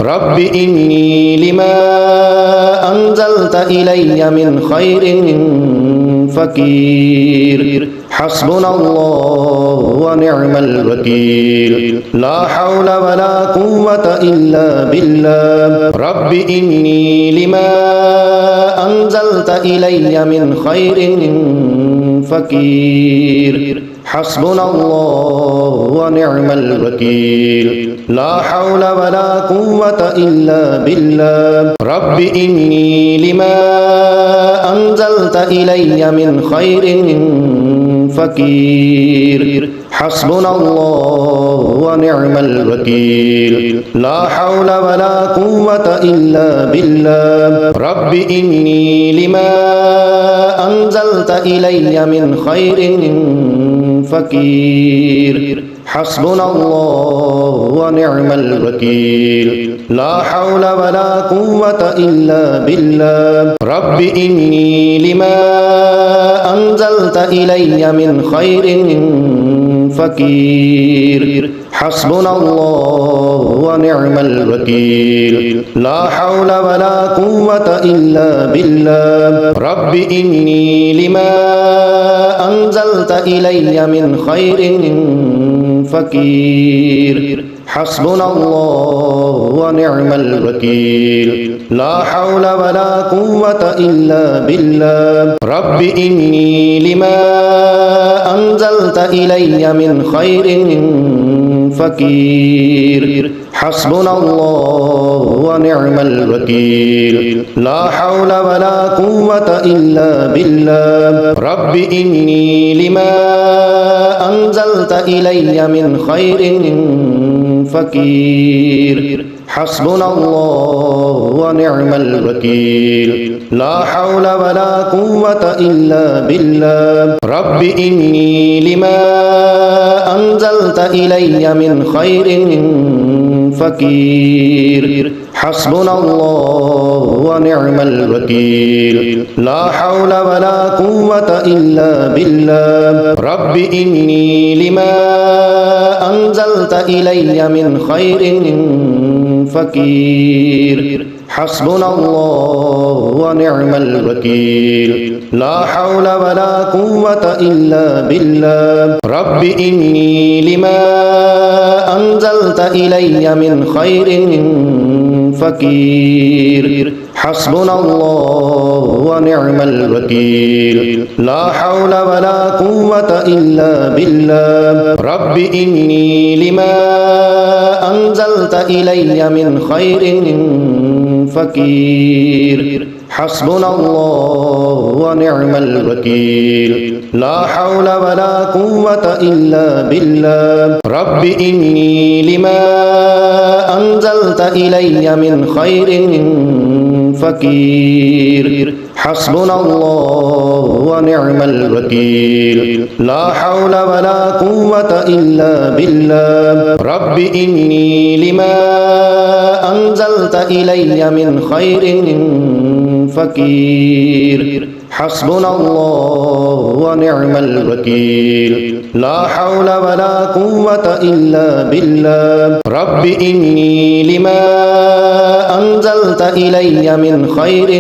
رب إني لما أنزلت إلي من خير فقير حسبنا الله ونعم الوكيل لا حول ولا قوة إلا بالله رب إني لما أنزلت إلي من خير فقير حسبنا الله ونعم الوكيل لا حول ولا قوة إلا بالله رب إني لما أنزلت إلي من خير فقير حسبنا الله ونعم الوكيل لا حول ولا قوة إلا بالله رب إني لما أنزلت إلي من خير فقير حسبنا الله ونعم الوكيل لا حول ولا قوة إلا بالله رب إني لما أنزلت إلي من خير فقير حسبنا الله ونعم الوكيل لا حول ولا قوة إلا بالله رب إني لما أنزلت إلي من خير فقير حسبنا الله ونعم الوكيل لا حول ولا قوة إلا بالله رب إني لما أنزلت إلي من خير فقير حسبنا الله ونعم الوكيل لا حول ولا قوة إلا بالله رب إني لما أنزلت إلي من خير فقير حسبنا الله ونعم الوكيل لا حول ولا قوة إلا بالله رب إني لما أنزلت إلي من خير فقير حسبنا الله ونعم الوكيل لا حول ولا قوة إلا بالله رب إني لما أنزلت إلي من خير فقير حسبنا الله ونعم الوكيل لا حول ولا قوة إلا بالله رب إني لما أنزلت إلي من خير فقير حسبنا الله ونعم الوكيل لا حول ولا قوة إلا بالله رب إني لما أنزلت إلي من خير فقير حسبنا الله ونعم الوكيل لا حول ولا قوة إلا بالله رب إني لما أنزلت إلي من خير فقير حسبنا الله ونعم الوكيل لا حول ولا قوة إلا بالله رب إني لما أنزلت إلي من خير فقير حسبنا الله ونعم الوكيل لا حول ولا قوة إلا بالله رب إني لما أنزلت إلي من خير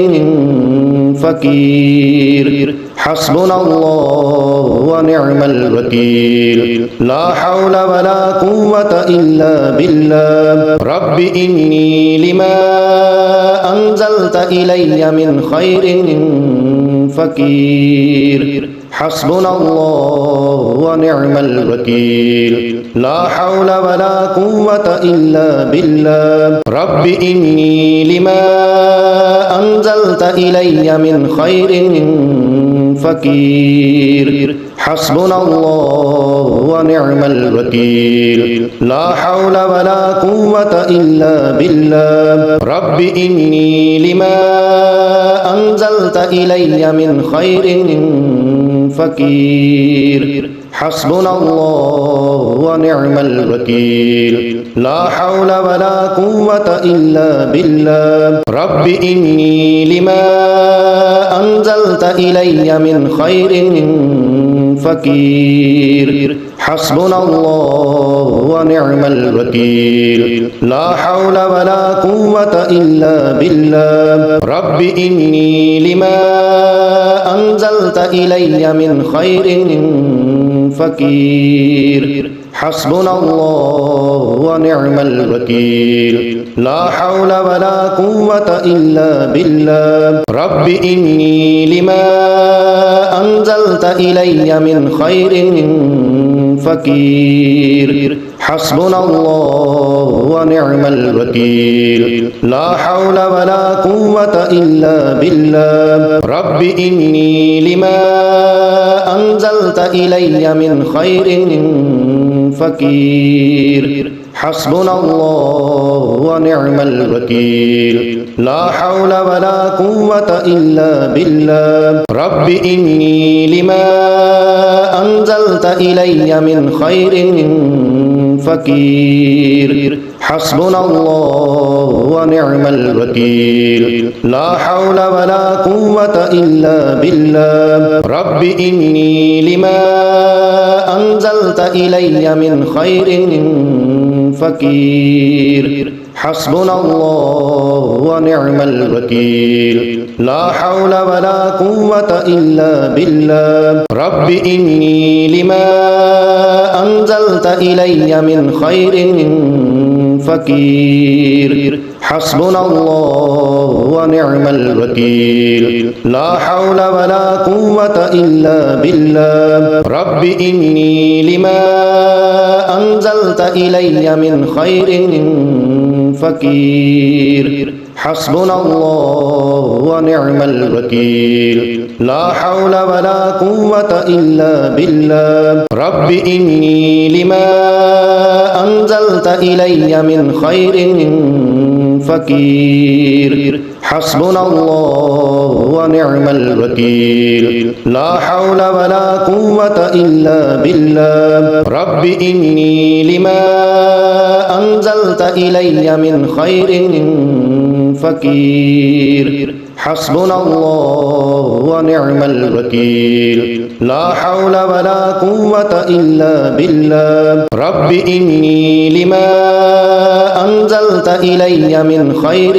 فقير حسبنا الله ونعم الوكيل لا حول ولا قوة إلا بالله رب إني لما أنزلت إلي من خير فقير حسبنا الله ونعم الوكيل لا حول ولا قوة إلا بالله رب إني لما أنزلت إلي من خير فقير حسبنا الله ونعم الوكيل لا حول ولا قوة إلا بالله رب إني لما أنزلت إلي من خير فقير حسبنا الله ونعم الوكيل لا حول ولا قوة إلا بالله رب إني لما أنزلت إلي من خير فقير حسبنا الله ونعم الوكيل لا حول ولا قوة إلا بالله رب إني لما أنزلت إلي من خير فقير حسبنا الله ونعم الوكيل لا حول ولا قوة إلا بالله رب إني لما أنزلت إلي من خير فقير حسبنا الله ونعم الوكيل لا حول ولا قوة إلا بالله رب إني لما أنزلت إلي من خير فقير حسبنا الله ونعم الوكيل لا حول ولا قوة إلا بالله رب إني لما أنزلت إلي من خير فقير حسبنا الله ونعم الوكيل لا حول ولا قوة إلا بالله رب إني لما أنزلت إلي من خير فقير حسبنا الله ونعم الوكيل لا حول ولا قوة إلا بالله رب إني لما أنزلت إلي من خير فقير حسبنا الله ونعم الوكيل لا حول ولا قوة إلا بالله رب إني لما أنزلت إلي من خير فقير حسبنا الله ونعم الوكيل لا حول ولا قوة إلا بالله رب إني لما أنزلت إلي من خير فقير حسبنا الله ونعم الوكيل لا حول ولا قوة إلا بالله رب إني لما أنزلت إلي من خير فقير حسبنا الله ونعم الوكيل لا حول ولا قوة إلا بالله رب إني لما أنزلت إلي من خير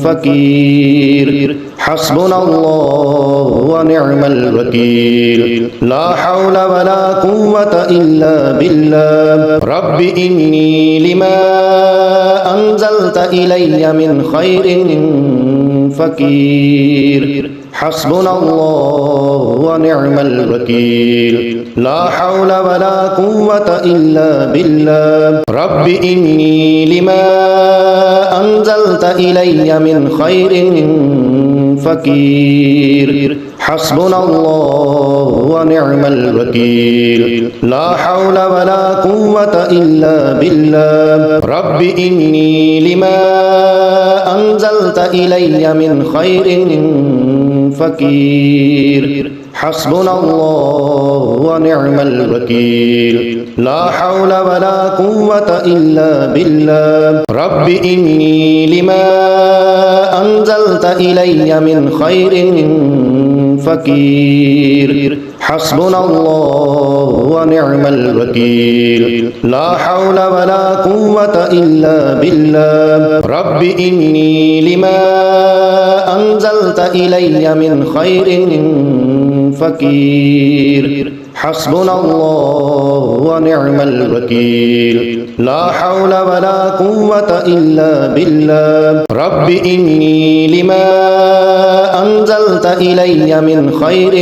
فقير حسبنا الله ونعم الوكيل لا حول ولا قوة إلا بالله رب إني لما أنزلت إلي من خير فقير حسبنا الله ونعم الوكيل لا حول ولا قوة إلا بالله رب إني لما أنزلت إلي من خير فقير حسبنا الله ونعم الوكيل لا حول ولا قوة إلا بالله رب إني لما أنزلت إلي من خير فقير حسبنا الله ونعم الوكيل لا حول ولا قوة إلا بالله رب إني لما أنزلت إلي من خير فقير حسبنا الله ونعم الوكيل لا حول ولا قوة إلا بالله رب إني لما أنزلت إلي من خير فقير حسبنا الله ونعم الوكيل لا حول ولا قوة إلا بالله رب إني لما أنزلت إلي من خير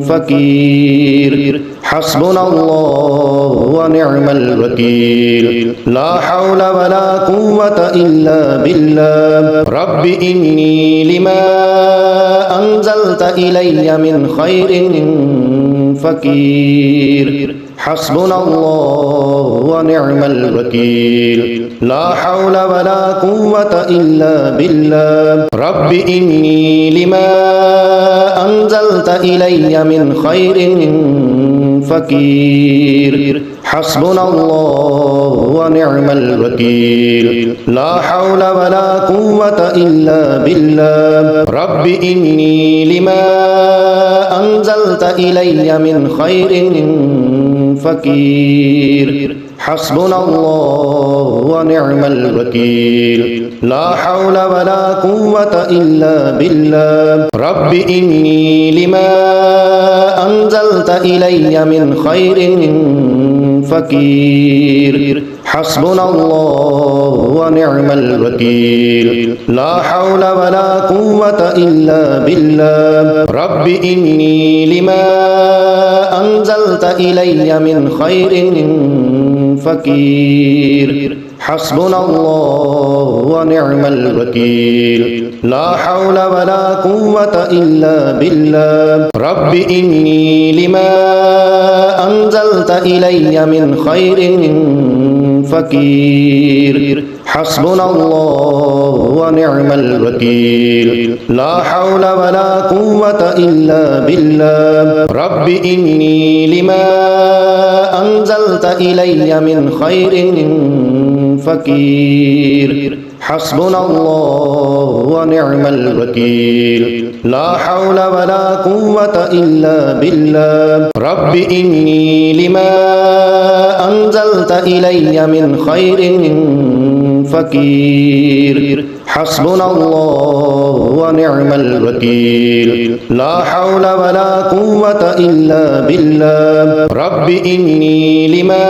فقير حسبنا الله ونعم الوكيل لا حول ولا قوة إلا بالله رب إني لما أنزلت إلي من خير فقير حسبنا الله ونعم الوكيل لا حول ولا قوة إلا بالله رب إني لما أنزلت إلي من خير فقير حسبنا الله ونعم الوكيل لا حول ولا قوة إلا بالله رب إني لما أنزلت إلي من خير فقير حسبنا الله ونعم الوكيل لا حول ولا قوة إلا بالله رب إني لما أنزلت إلي من خير فقير حسبنا الله ونعم الوكيل لا حول ولا قوة إلا بالله رب إني لما أنزلت إلي من خير فقير حسبنا الله ونعم الوكيل لا حول ولا قوة إلا بالله رب إني لما أنزلت إلي من خير فقير حسبنا الله ونعم الوكيل لا حول ولا قوة إلا بالله رب إني لما أنزلت إلي من خير فقير حسبنا الله ونعم الوكيل لا حول ولا قوة إلا بالله رب إني لما أنزلت إلي من خير فقير حسبنا الله ونعم الوكيل لا حول ولا قوة إلا بالله رب إني لما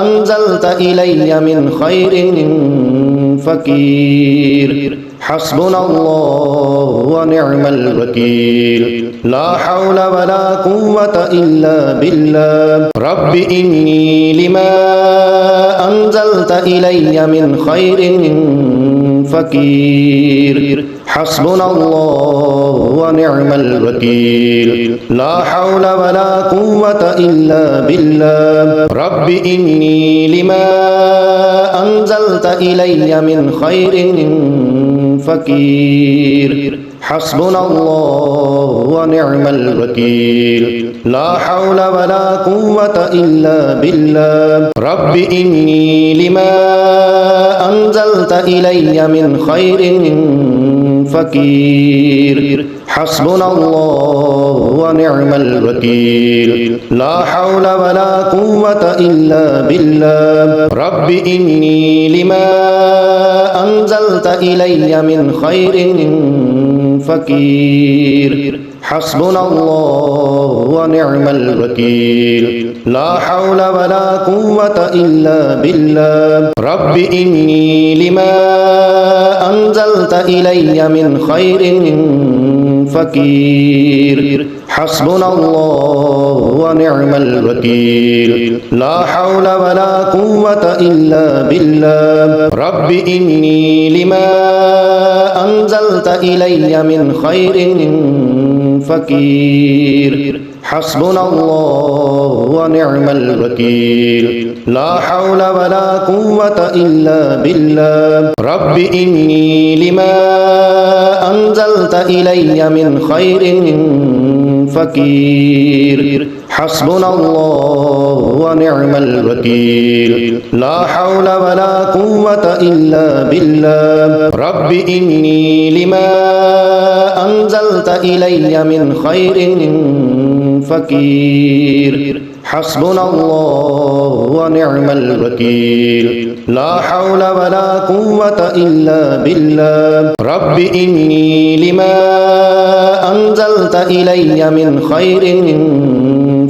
أنزلت إلي من خير فقير حسبنا الله ونعم الوكيل لا حول ولا قوة إلا بالله رب إني لما أنزلت إلي من خير فقير حسبنا الله ونعم الوكيل لا حول ولا قوة إلا بالله رب إني لما أنزلت إلي من خير فقير حسبنا الله ونعم الوكيل لا حول ولا قوة إلا بالله رب إني لما أنزلت إلي من خير فقير حسبنا الله ونعم الوكيل لا حول ولا قوة إلا بالله رب إني لما أنزلت إلي من خير فقير حسبنا الله ونعم الوكيل لا حول ولا قوة إلا بالله رب إني لما أنزلت إلي من خير فقير حسبنا الله ونعم الوكيل لا حول ولا قوة إلا بالله رب إني لما أنزلت إلي من خير فقير حسبنا الله ونعم الوكيل لا حول ولا قوة إلا بالله رب إني لما أنزلت إلي من خير فقير حسبنا الله ونعم الوكيل لا حول ولا قوة إلا بالله رب إني لما أنزلت إلي من خير فقير حسبنا الله ونعم الوكيل لا حول ولا قوة إلا بالله رب إني لما أنزلت إلي من خير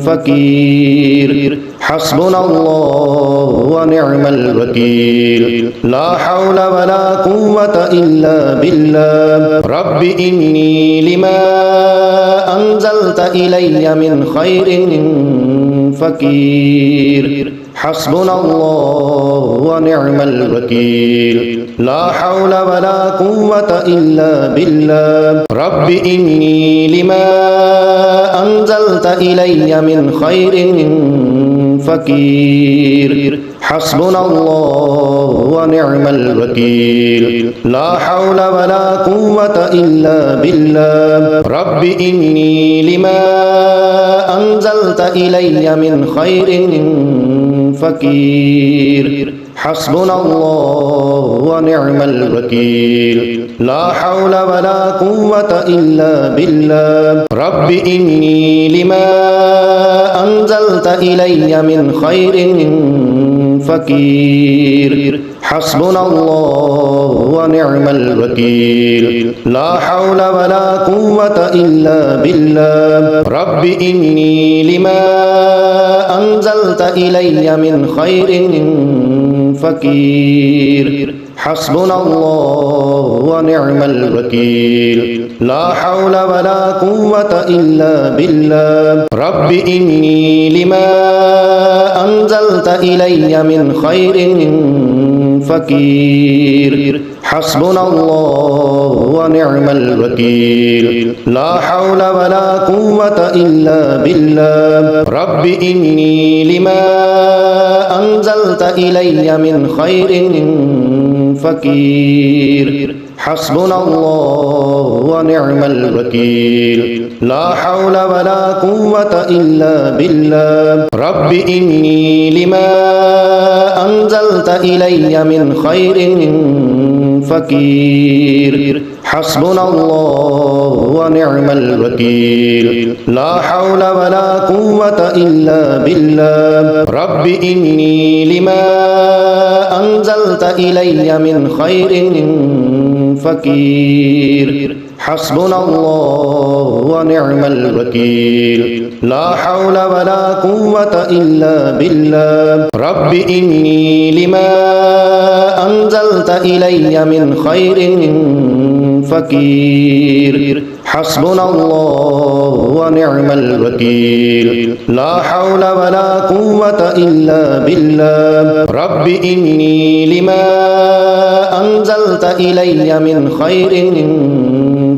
فقير حسبنا الله ونعم الوكيل لا حول ولا قوة إلا بالله رب إني لما أنزلت إلي من خير فقير حسبنا الله ونعم الوكيل لا حول ولا قوة إلا بالله رب إني لما أنزلت إلي من خير فقير حسبنا الله ونعم الوكيل لا حول ولا قوة إلا بالله رب إني لما أنزلت إلي من خير فقير حسبنا الله ونعم الوكيل لا حول ولا قوة إلا بالله رب إني لما أنزلت إلي من خير فقير حسبنا الله ونعم الوكيل لا حول ولا قوة إلا بالله رب إني لما أنزلت إلي من خير فقير حسبنا الله ونعم الوكيل لا حول ولا قوة إلا بالله رب إني لما أنزلت إلي من خير فقير حسبنا الله ونعم الوكيل لا حول ولا قوة إلا بالله رب إني لما أنزلت إلي من خير فقير حسبنا الله ونعم الوكيل لا حول ولا قوة إلا بالله رب إني لما أنزلت إلي من خير فقير حسبنا الله ونعم الوكيل لا حول ولا قوة إلا بالله رب إني لما أنزلت إلي من خير فقير حسبنا الله ونعم الوكيل لا حول ولا قوة إلا بالله رب إني لما أنزلت إلي من خير فقير حسبنا الله ونعم الوكيل لا حول ولا قوة إلا بالله رب إني لما أنزلت إلي من خير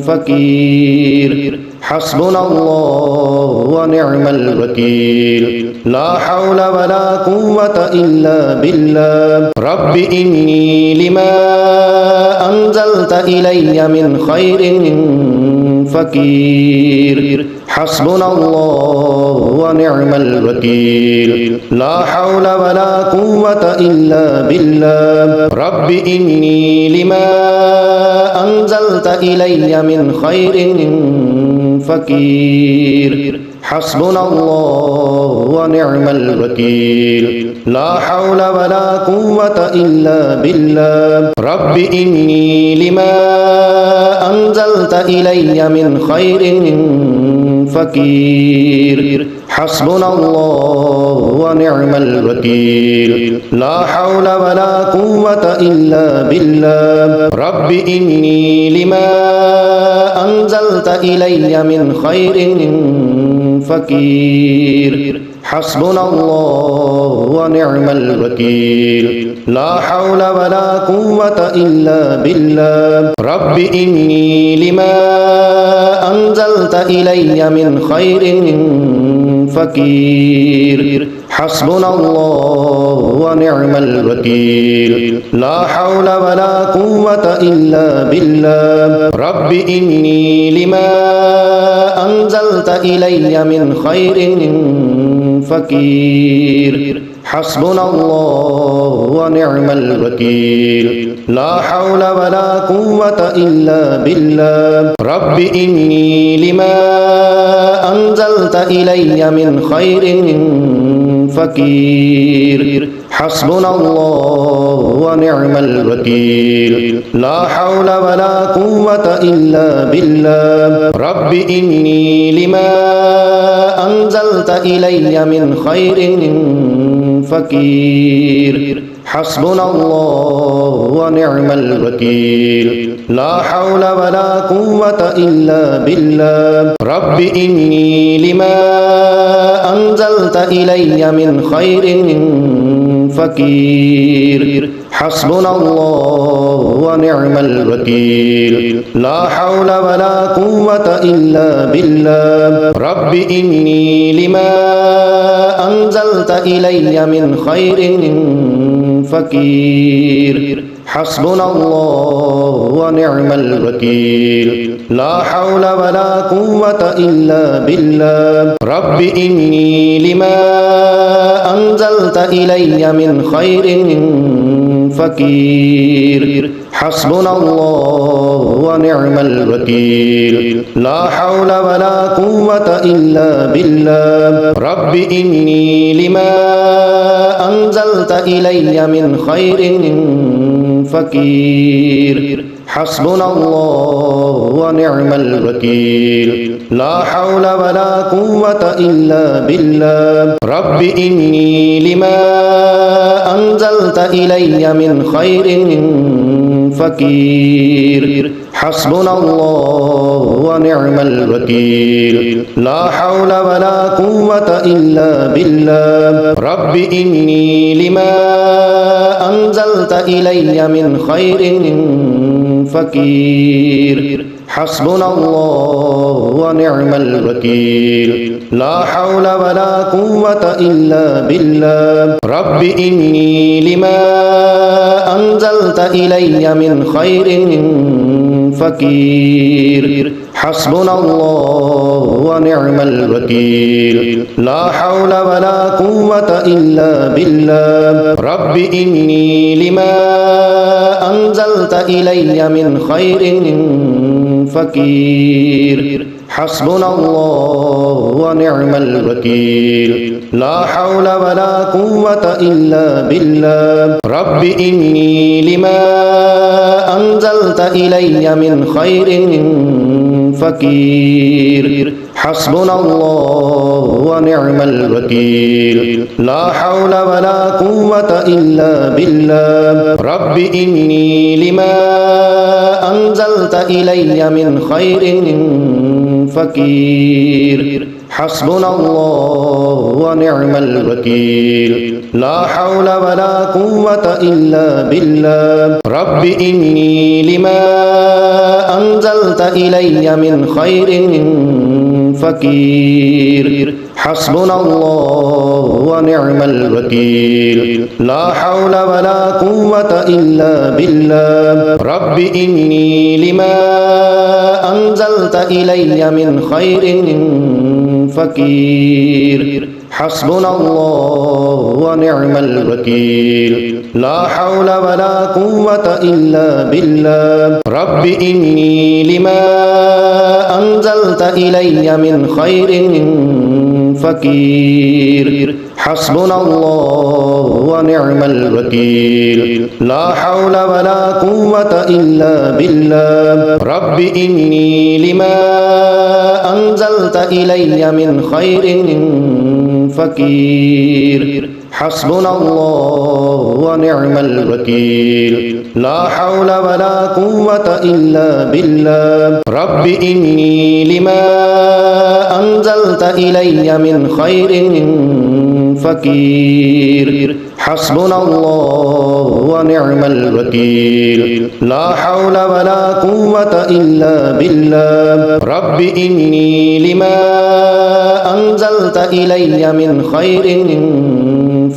فقير حسبنا الله ونعم الوكيل لا حول ولا قوة إلا بالله رب إني لما أنزلت إلي من خير فقير حسبنا الله ونعم الوكيل لا حول ولا قوة إلا بالله رب إني لما أنزلت إلي من خير فقير حسبنا الله ونعم الوكيل لا حول ولا قوة إلا بالله رب إني لما أنزلت إلي من خير فقير حسبنا الله ونعم الوكيل لا حول ولا قوة إلا بالله رب إني لما أنزلت إلي من خير فقير حسبنا الله ونعم الوكيل لا حول ولا قوة إلا بالله رب إني لما أنزلت إلي من خير فقير حسبنا الله ونعم الوكيل لا حول ولا قوة إلا بالله رب إني لما أنزلت إلي من خير فقير حسبنا الله ونعم الوكيل لا حول ولا قوة إلا بالله رب إني لما أنزلت إلي من خير فقير حسبنا الله ونعم الوكيل لا حول ولا قوة إلا بالله رب إني لما أنزلت إلي من خير فقير حسبنا الله ونعم الوكيل لا حول ولا قوة إلا بالله رب إني لما أنزلت إلي من خير فقير حسبنا الله ونعم الوكيل لا حول ولا قوة إلا بالله رب إني لما أنزلت إلي من خير فقير حسبنا الله ونعم الوكيل لا حول ولا قوة إلا بالله رب إني لما أنزلت إلي من خير فقير حسبنا الله ونعم الوكيل لا حول ولا قوة إلا بالله رب إني لما أنزلت إلي من خير فقير حسبنا الله ونعم الوكيل لا حول ولا قوة إلا بالله رب إني لما أنزلت إلي من خير فقير حسبنا الله ونعم الوكيل لا حول ولا قوة إلا بالله رب إني لما أنزلت إلي من خير فقير حسبنا الله ونعم الوكيل لا حول ولا قوة إلا بالله رب إني لما أنزلت إلي من خير فقير حسبنا الله ونعم الوكيل لا حول ولا قوة إلا بالله رب إني لما أنزلت إلي من خير فقير حسبنا الله ونعم الوكيل لا حول ولا قوة إلا بالله رب إني لما أنزلت إلي من خير فقير حسبنا الله ونعم الوكيل لا حول ولا قوة إلا بالله رب إني لما أنزلت إلي من خير فقير حسبنا الله ونعم الوكيل لا حول ولا قوة إلا بالله رب إني لما أنزلت إلي من خير فقير حسبنا الله ونعم الوكيل لا حول ولا قوة إلا بالله رب إني لما أنزلت إلي من خير فقير حسبنا الله ونعم الوكيل لا حول ولا قوة إلا بالله رب إني لما أنزلت إلي من خير فقير حسبنا الله ونعم الوكيل لا حول ولا قوة إلا بالله رب إني لما أنزلت إلي من خير فقير حسبنا الله ونعم الوكيل لا حول ولا قوة إلا بالله رب إني لما أنزلت إلي من خير فقير حسبنا الله ونعم الوكيل لا حول ولا قوة إلا بالله رب إني لما أنزلت إلي من خير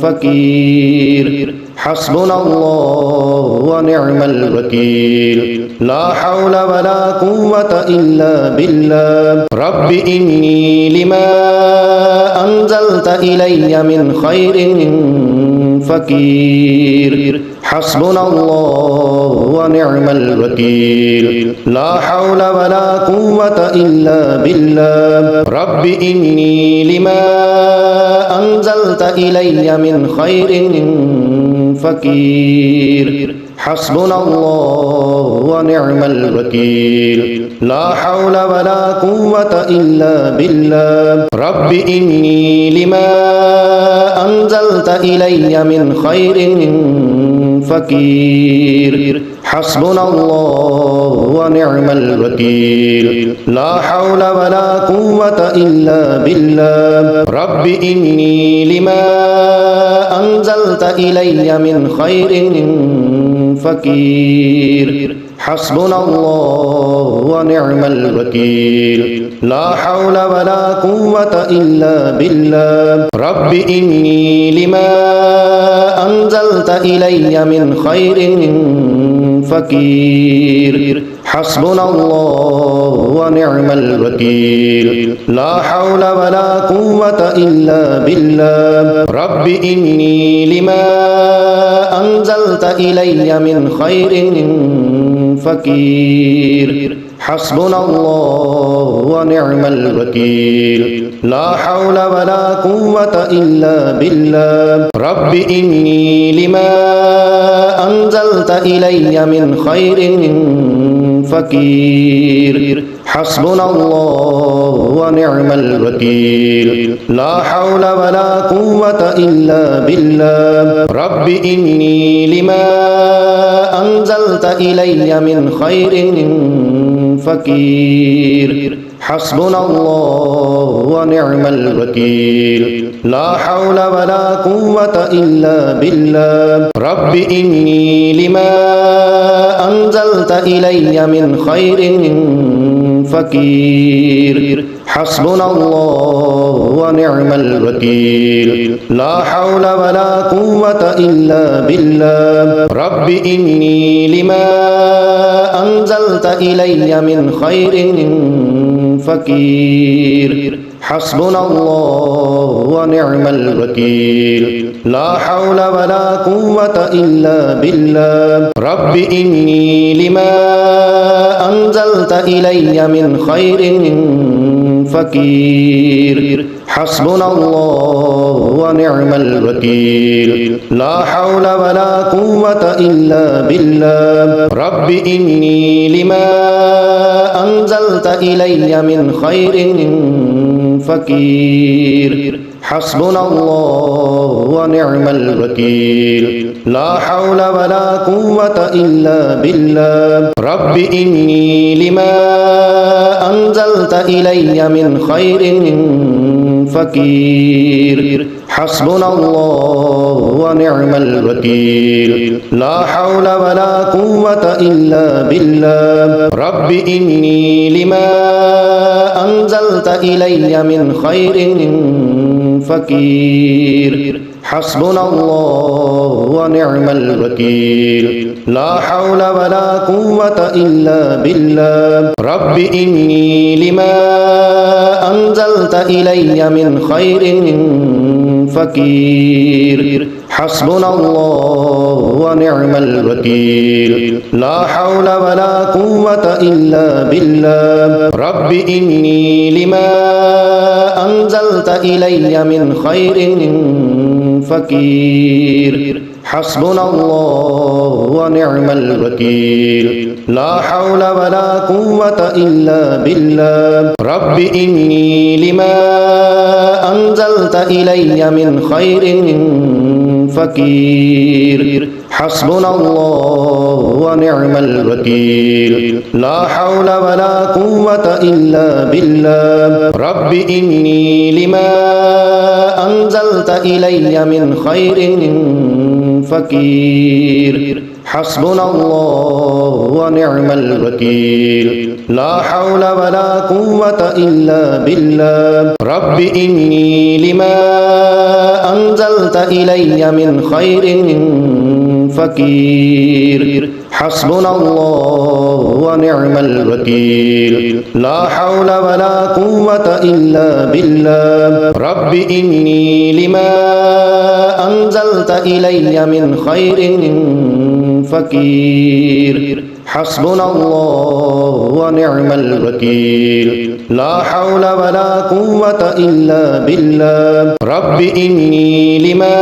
فقير حسبنا الله ونعم الوكيل لا حول ولا قوة إلا بالله رب إني لما أنزلت إلي من خير فقير حسبنا الله ونعم الوكيل لا حول ولا قوة إلا بالله رب إني لما أنزلت إلي من خير فقير حسبنا الله ونعم الوكيل لا حول ولا قوة إلا بالله رب إني لما أنزلت إلي من خير فقير حسبنا الله ونعم الوكيل لا حول ولا قوة إلا بالله رب إني لما أنزلت إلي من خير فقير حسبنا الله ونعم الوكيل لا حول ولا قوة إلا بالله رب إني لما أنزلت إلي من خير فقير حسبنا الله ونعم الوكيل لا حول ولا قوة إلا بالله رب إني لما أنزلت إلي من خير فقير حسبنا الله ونعم الوكيل لا حول ولا قوة إلا بالله رب إني لما أنزلت إلي من خير فقير حسبنا الله ونعم الوكيل لا حول ولا قوة إلا بالله رب إني لما أنزلت إلي من خير فقير حسبنا الله ونعم الوكيل لا حول ولا قوة إلا بالله رب إني لما أنزلت إلي من خير فقير حسبنا الله ونعم الوكيل لا حول ولا قوة إلا بالله رب إني لما أنزلت إلي من خير فقير حسبنا الله ونعم الوكيل لا حول ولا قوة إلا بالله رب إني لما أنزلت إلي من خير فقير حسبنا الله ونعم الوكيل لا حول ولا قوة إلا بالله رب إني لما أنزلت إلي من خير فقير حسبنا الله ونعم الوكيل لا حول ولا قوة إلا بالله رب إني لما أنزلت إلي من خير فقير حسبنا الله ونعم الوكيل لا حول ولا قوة إلا بالله رب إني لما أنزلت إلي من خير فقير حسبنا الله ونعم الوكيل لا حول ولا قوة إلا بالله رب إني لما أنزلت إلي من خير فقير حسبنا الله ونعم الوكيل لا حول ولا قوة إلا بالله رب إني لما أنزلت إلي من خير فقير حسبنا الله ونعم الوكيل لا حول ولا قوة إلا بالله رب إني لما أنزلت إلي من خير فقير حسبنا الله ونعم الوكيل لا حول ولا قوة إلا بالله رب إني لما أنزلت إلي من خير فقير حسبنا الله ونعم الوكيل لا حول ولا قوة إلا بالله رب إني لما أنزلت إلي من خير فقير حسبنا الله ونعم الوكيل لا حول ولا قوة إلا بالله رب إني لما أنزلت إلي من خير فقير حسبنا الله ونعم الوكيل لا حول ولا قوة إلا بالله رب إني لما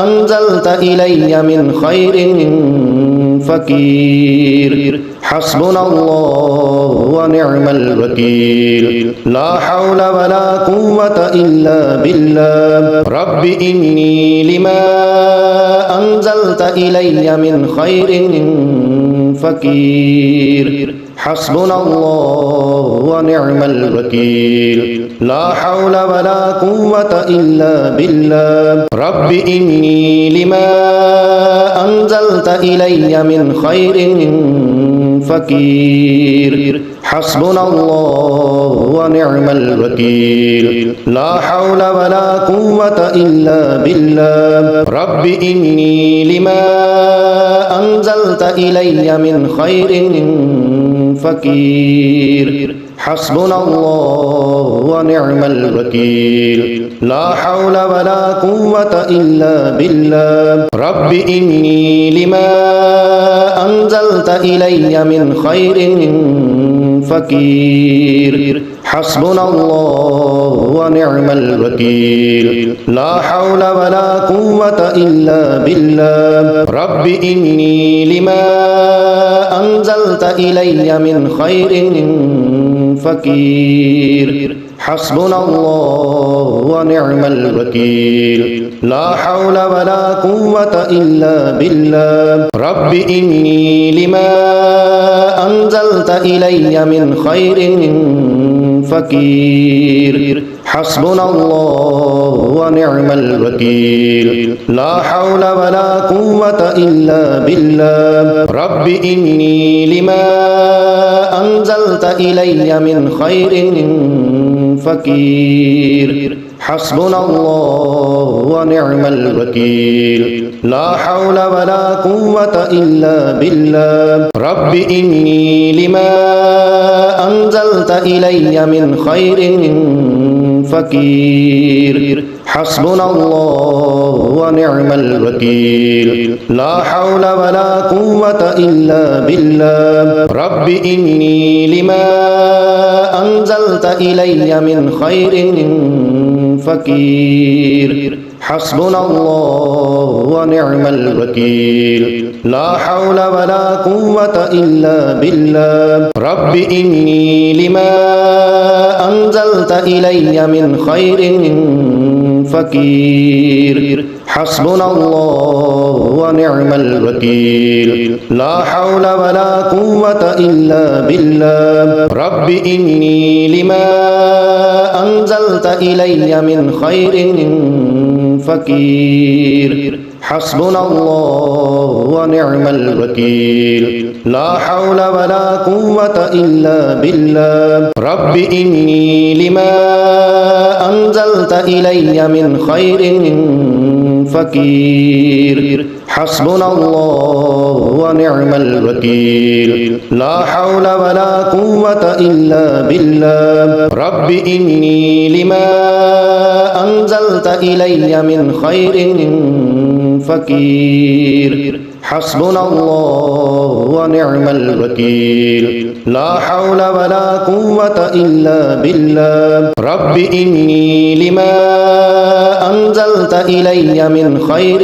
أنزلت إلي من خير فقير حسبنا الله ونعم الوكيل لا حول ولا قوة إلا بالله رب إني لما أنزلت إلي من خير فقير حسبنا الله ونعم الوكيل لا حول ولا قوة إلا بالله رب إني لما أنزلت إلي من خير فقير حسبنا الله ونعم الوكيل لا حول ولا قوة إلا بالله رب إني لما أنزلت إلي من خير فقير حسبنا الله ونعم الوكيل لا حول ولا قوة إلا بالله رب إني لما أنزلت إلي من خير فقير حسبنا الله ونعم الوكيل لا حول ولا قوة إلا بالله رب إني لما أنزلت إلي من خير فقير حسبنا الله ونعم الوكيل لا حول ولا قوة إلا بالله رب إني لما أنزلت إلي من خير فقير حسبنا الله ونعم الوكيل لا حول ولا قوة إلا بالله رب إني لما أنزلت إلي من خير فقير حسبنا الله ونعم الوكيل لا حول ولا قوة إلا بالله رب إني لما أنزلت إلي من خير فقير حسبنا الله ونعم الوكيل لا حول ولا قوة إلا بالله رب إني لما أنزلت إلي من خير فقير حسبنا الله ونعم الوكيل لا حول ولا قوة إلا بالله رب إني لما أنزلت إلي من خير فقير حسبنا الله ونعم الوكيل لا حول ولا قوة إلا بالله رب إني لما أنزلت إلي من خير فقير حسبنا الله ونعم الوكيل لا حول ولا قوة إلا بالله رب إني لما أنزلت إلي من خير فقير حسبنا الله ونعم الوكيل لا حول ولا قوة إلا بالله رب إني لما أنزلت إلي من خير فقير حسبنا الله ونعم الوكيل لا حول ولا قوة إلا بالله رب إني لما أنزلت إلي من خير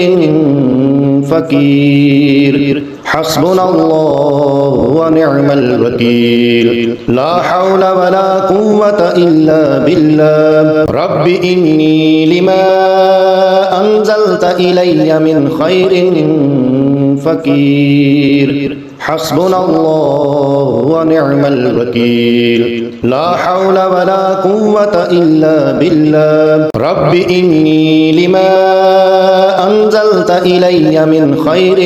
فقير حسبنا الله ونعم الوكيل لا حول ولا قوة إلا بالله رب إني لما أنزلت إلي من خير فقير حسبنا الله ونعم الوكيل لا حول ولا قوة إلا بالله رب إني لما أنزلت إلي من خير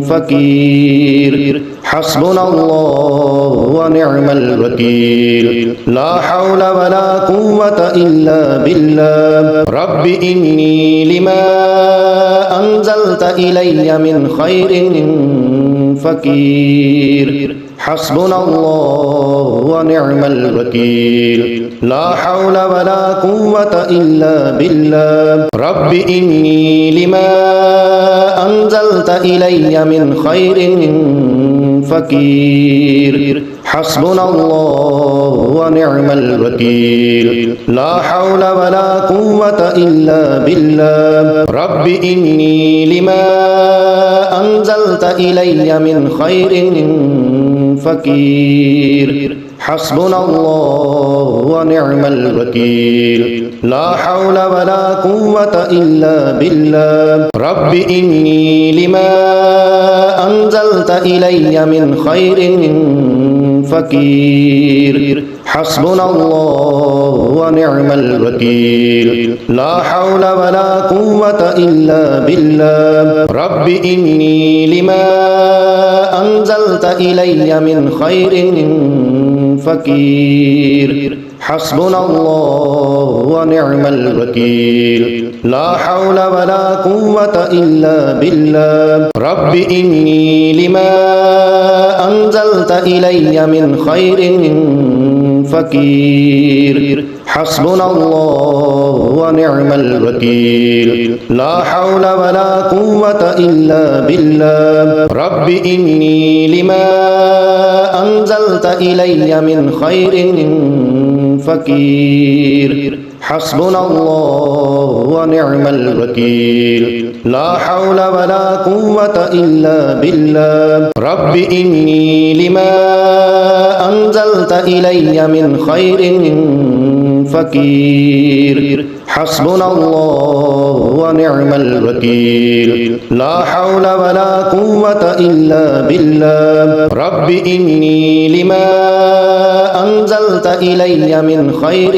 فقير حسبنا الله ونعم الوكيل لا حول ولا قوة إلا بالله رب إني لما أنزلت إلي من خير فقير حسبنا الله ونعم الوكيل لا حول ولا قوة إلا بالله رب إني لما أنزلت إلي من خير فقير حسبنا الله ونعم الوكيل لا حول ولا قوة إلا بالله رب إني لما أنزلت إلي من خير فقير حسبنا الله ونعم الوكيل لا حول ولا قوة إلا بالله رب إني لما أنزلت إلي من خير فقير حسبنا الله ونعم الوكيل لا حول ولا قوة إلا بالله رب إني لما أنزلت إلي من خير فقير حسبنا الله ونعم الوكيل لا حول ولا قوة إلا بالله رب إني لما أنزلت إلي من خير فقير حسبنا الله ونعم الوكيل لا حول ولا قوة إلا بالله رب إني لما أنزلت إلي من خير فقير حسبنا الله ونعم الوكيل لا حول ولا قوة إلا بالله رب إني لما أنزلت إلي من خير فقير حسبنا الله ونعم الوكيل لا حول ولا قوة إلا بالله رب إني لما أنزلت إلي من خير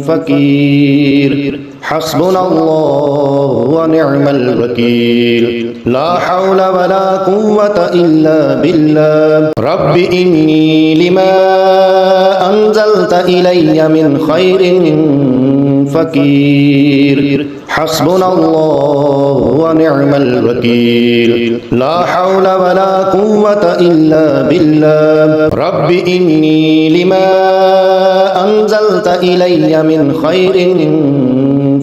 فقير حسبنا الله ونعم الوكيل لا حول ولا قوة إلا بالله رب إني لما أنزلت إلي من خير فقير حسبنا الله ونعم الوكيل لا حول ولا قوة إلا بالله رب إني لما أنزلت إلي من خير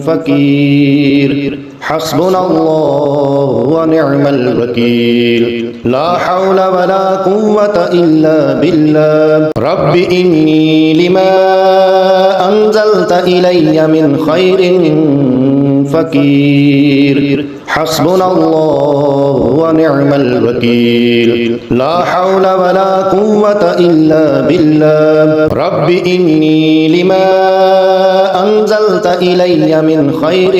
فقير حسبنا الله ونعم الوكيل لا حول ولا قوة إلا بالله رب إني لما أنزلت إلي من خير فقير حسبنا الله ونعم الوكيل لا حول ولا قوة إلا بالله رب إني لما أنزلت إلي من خير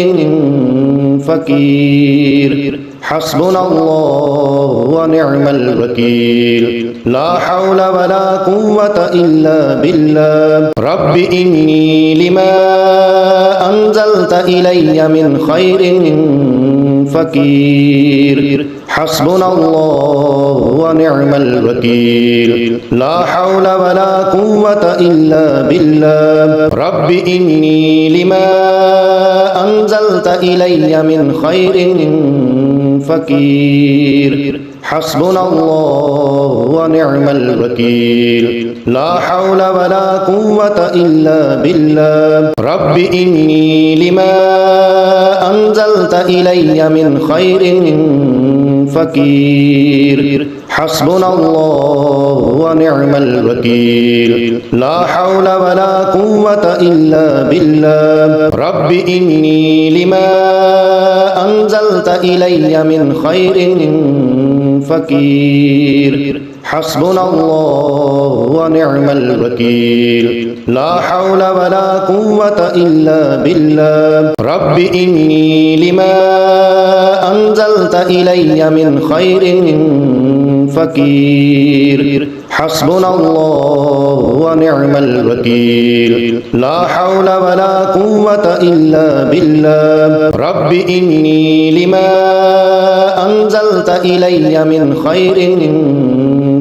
فقير حسبنا الله ونعم الوكيل لا حول ولا قوة إلا بالله رب إني لما أنزلت إلي من خير فقير حسبنا الله ونعم الوكيل لا حول ولا قوة إلا بالله رب إني لما أنزلت إلي من خير فقير حسبنا الله ونعم الوكيل لا حول ولا قوة إلا بالله رب إني لما أنزلت إلي من خير فقير حسبنا الله ونعم الوكيل لا حول ولا قوة إلا بالله رب إني لما أنزلت إلي من خير فقير حسبنا الله ونعم الوكيل لا حول ولا قوة إلا بالله رب إني لما أنزلت إلي من خير فقير حسبنا الله ونعم الوكيل لا حول ولا قوة إلا بالله رب إني لما أنزلت إلي من خير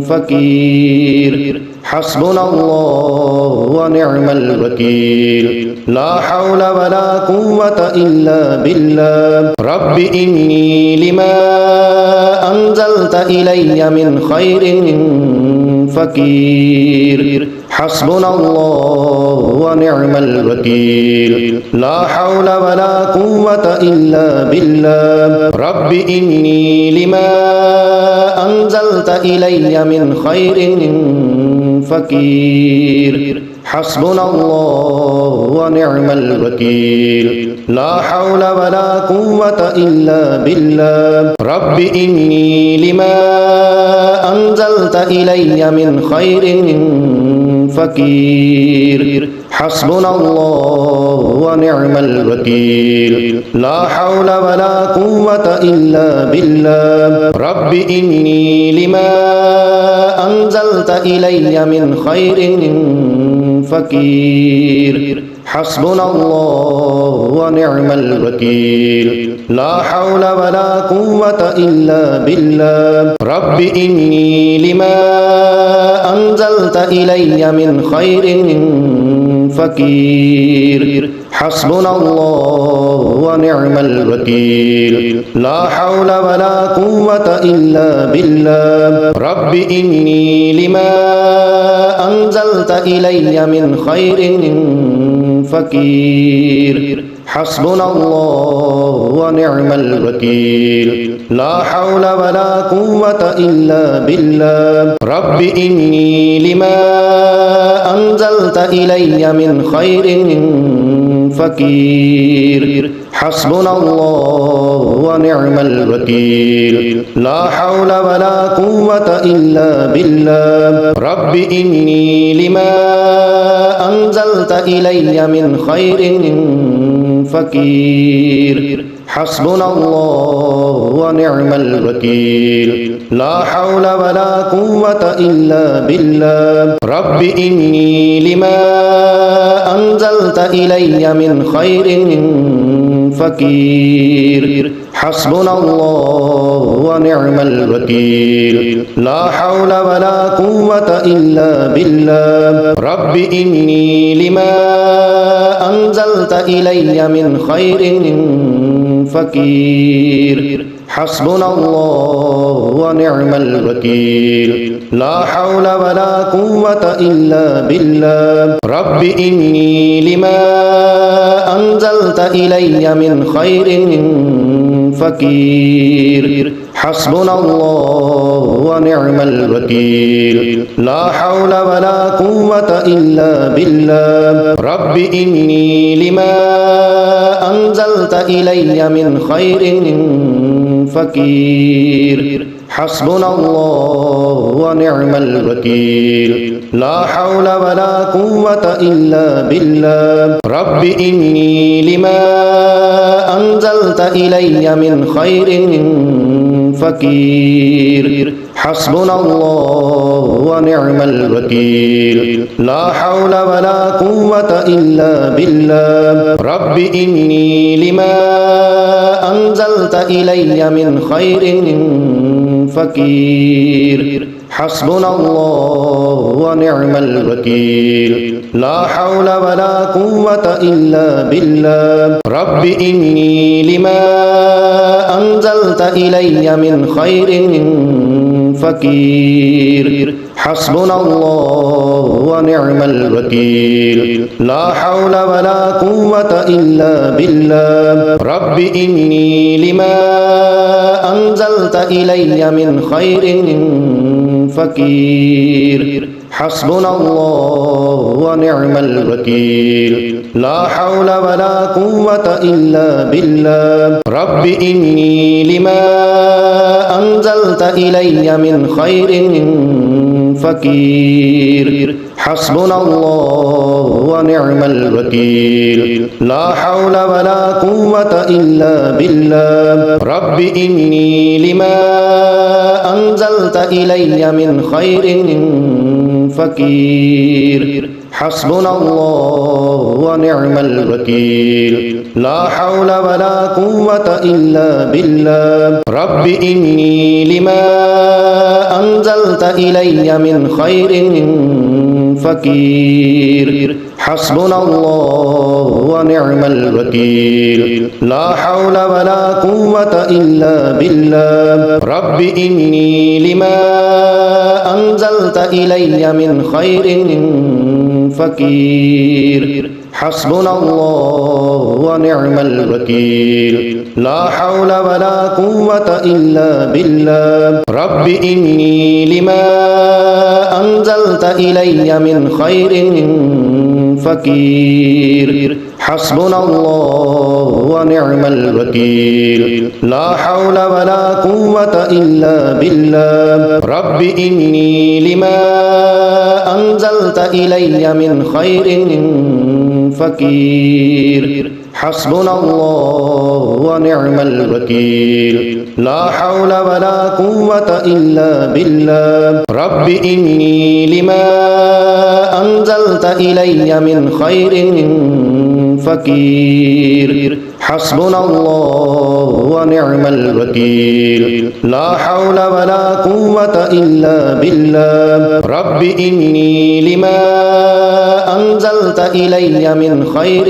فقير حسبنا الله ونعم الوكيل لا حول ولا قوة إلا بالله رب إني لما أنزلت إلي من خير فقير حسبنا الله ونعم الوكيل لا حول ولا قوة إلا بالله رب إني لما أنزلت إلي من خير فقير حسبنا الله ونعم الوكيل لا حول ولا قوة إلا بالله رب إني لما أنزلت إلي من خير فقير حسبنا الله ونعم الوكيل لا حول ولا قوة إلا بالله رب إني لما أنزلت إلي من خير فقير حسبنا الله ونعم الوكيل لا حول ولا قوة إلا بالله رب إني لما أنزلت إلي من خير فقير حسبنا الله ونعم الوكيل لا حول ولا قوة إلا بالله رب إني لما أنزلت إلي من خير فقير حسبنا الله ونعم الوكيل لا حول ولا قوة إلا بالله رب إني لما أنزلت إلي من خير فقير حسبنا الله ونعم الوكيل لا حول ولا قوة إلا بالله رب إني لما أنزلت إلي من خير فقير حسبنا الله ونعم الوكيل لا حول ولا قوة إلا بالله رب إني لما أنزلت إلي من خير فقير حسبنا الله ونعم الوكيل لا حول ولا قوة إلا بالله رب إني لما أنزلت إلي من خير فقير حسبنا الله ونعم الوكيل لا حول ولا قوة إلا بالله رب إني لما أنزلت إلي من خير فقير حسبنا الله ونعم الوكيل لا حول ولا قوة إلا بالله رب إني لما أنزلت إلي من خير فقير حسبنا الله ونعم الوكيل لا حول ولا قوة إلا بالله رب إني لما أنزلت إلي من خير فقير حسبنا الله ونعم الوكيل لا حول ولا قوة إلا بالله رب إني لما أنزلت إلي من خير فقير حسبنا الله ونعم الوكيل لا حول ولا قوة إلا بالله رب إني لما أنزلت إلي من خير فقير حسبنا الله ونعم الوكيل لا حول ولا قوة إلا بالله رب إني لما أنزلت إلي من خير فقير حسبنا الله ونعم الوكيل لا حول ولا قوة إلا بالله رب إني لما أنزلت إلي من خير فقير حسبنا الله ونعم الوكيل لا حول ولا قوة إلا بالله رب إني لما أنزلت إلي من خير فقير حسبنا الله ونعم الوكيل لا حول ولا قوة إلا بالله رب إني لما أنزلت إلي من خير فقير حسبنا الله ونعم الوكيل لا حول ولا قوة إلا بالله رب إني لما أنزلت إلي من خير فقير حسبنا الله ونعم الوكيل لا حول ولا قوة إلا بالله رب إني لما أنزلت إلي من خير فقير حسبنا الله ونعم الوكيل لا حول ولا قوة إلا بالله رب إني لما أنزلت إلي من خير فقير حسبنا الله ونعم الوكيل لا حول ولا قوة إلا بالله رب إني لما أنزلت إلي من خير فقير حسبنا الله ونعم الوكيل لا حول ولا قوة إلا بالله رب إني لما أنزلت إلي من خير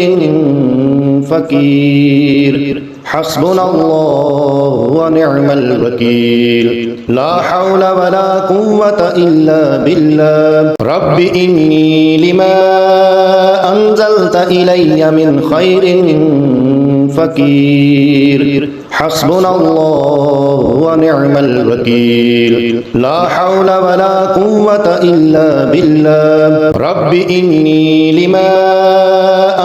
فقير حسبنا الله ونعم الوكيل لا حول ولا قوة إلا بالله رب إني لما أنزلت إلي من خير فقير حسبنا الله ونعم الوكيل لا حول ولا قوة إلا بالله رب إني لما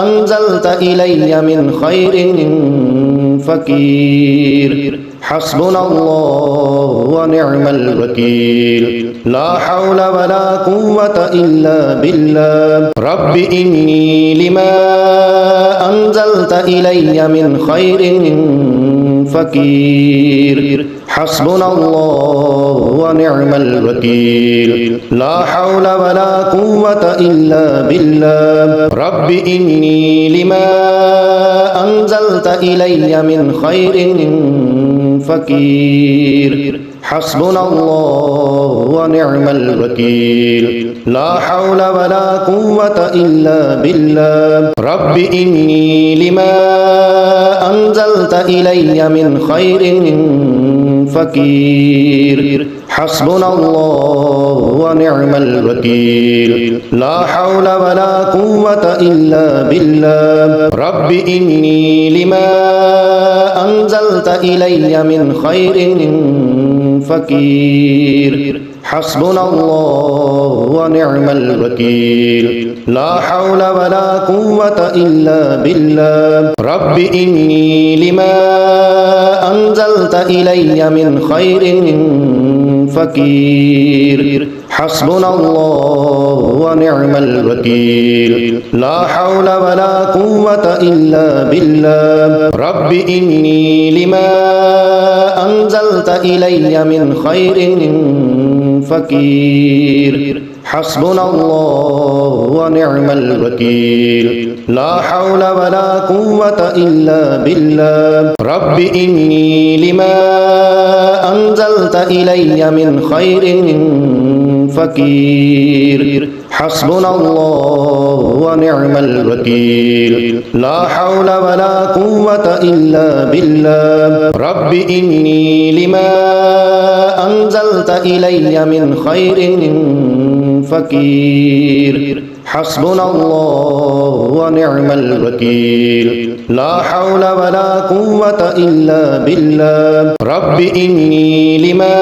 أنزلت إلي من خير فقير حسبنا الله ونعم الوكيل لا حول ولا قوة إلا بالله رب إني لما أنزلت إلي من خير فقير حسبنا الله ونعم الوكيل لا حول ولا قوة إلا بالله رب إني لما أنزلت إلي من خير فقير حسبنا الله ونعم الوكيل لا حول ولا قوة إلا بالله رب إني لما أنزلت إلي من خير فقير حسبنا الله ونعم الوكيل لا حول ولا قوة إلا بالله رب إني لما أنزلت إلي من خير فقير حسبنا الله ونعم الوكيل لا حول ولا قوة إلا بالله رب إني لما أنزلت إلي من خير فقير حسبنا الله ونعم الوكيل لا حول ولا قوة إلا بالله رب إني لما أنزلت إلي من خير فقير حسبنا الله ونعم الوكيل لا حول ولا قوة إلا بالله رب إني لما أنزلت إلي من خير فقير حسبنا الله ونعم الوكيل لا حول ولا قوة إلا بالله رب إني لما أنزلت إلي من خير فقير حسبنا الله ونعم الوكيل لا حول ولا قوة إلا بالله رب إني لما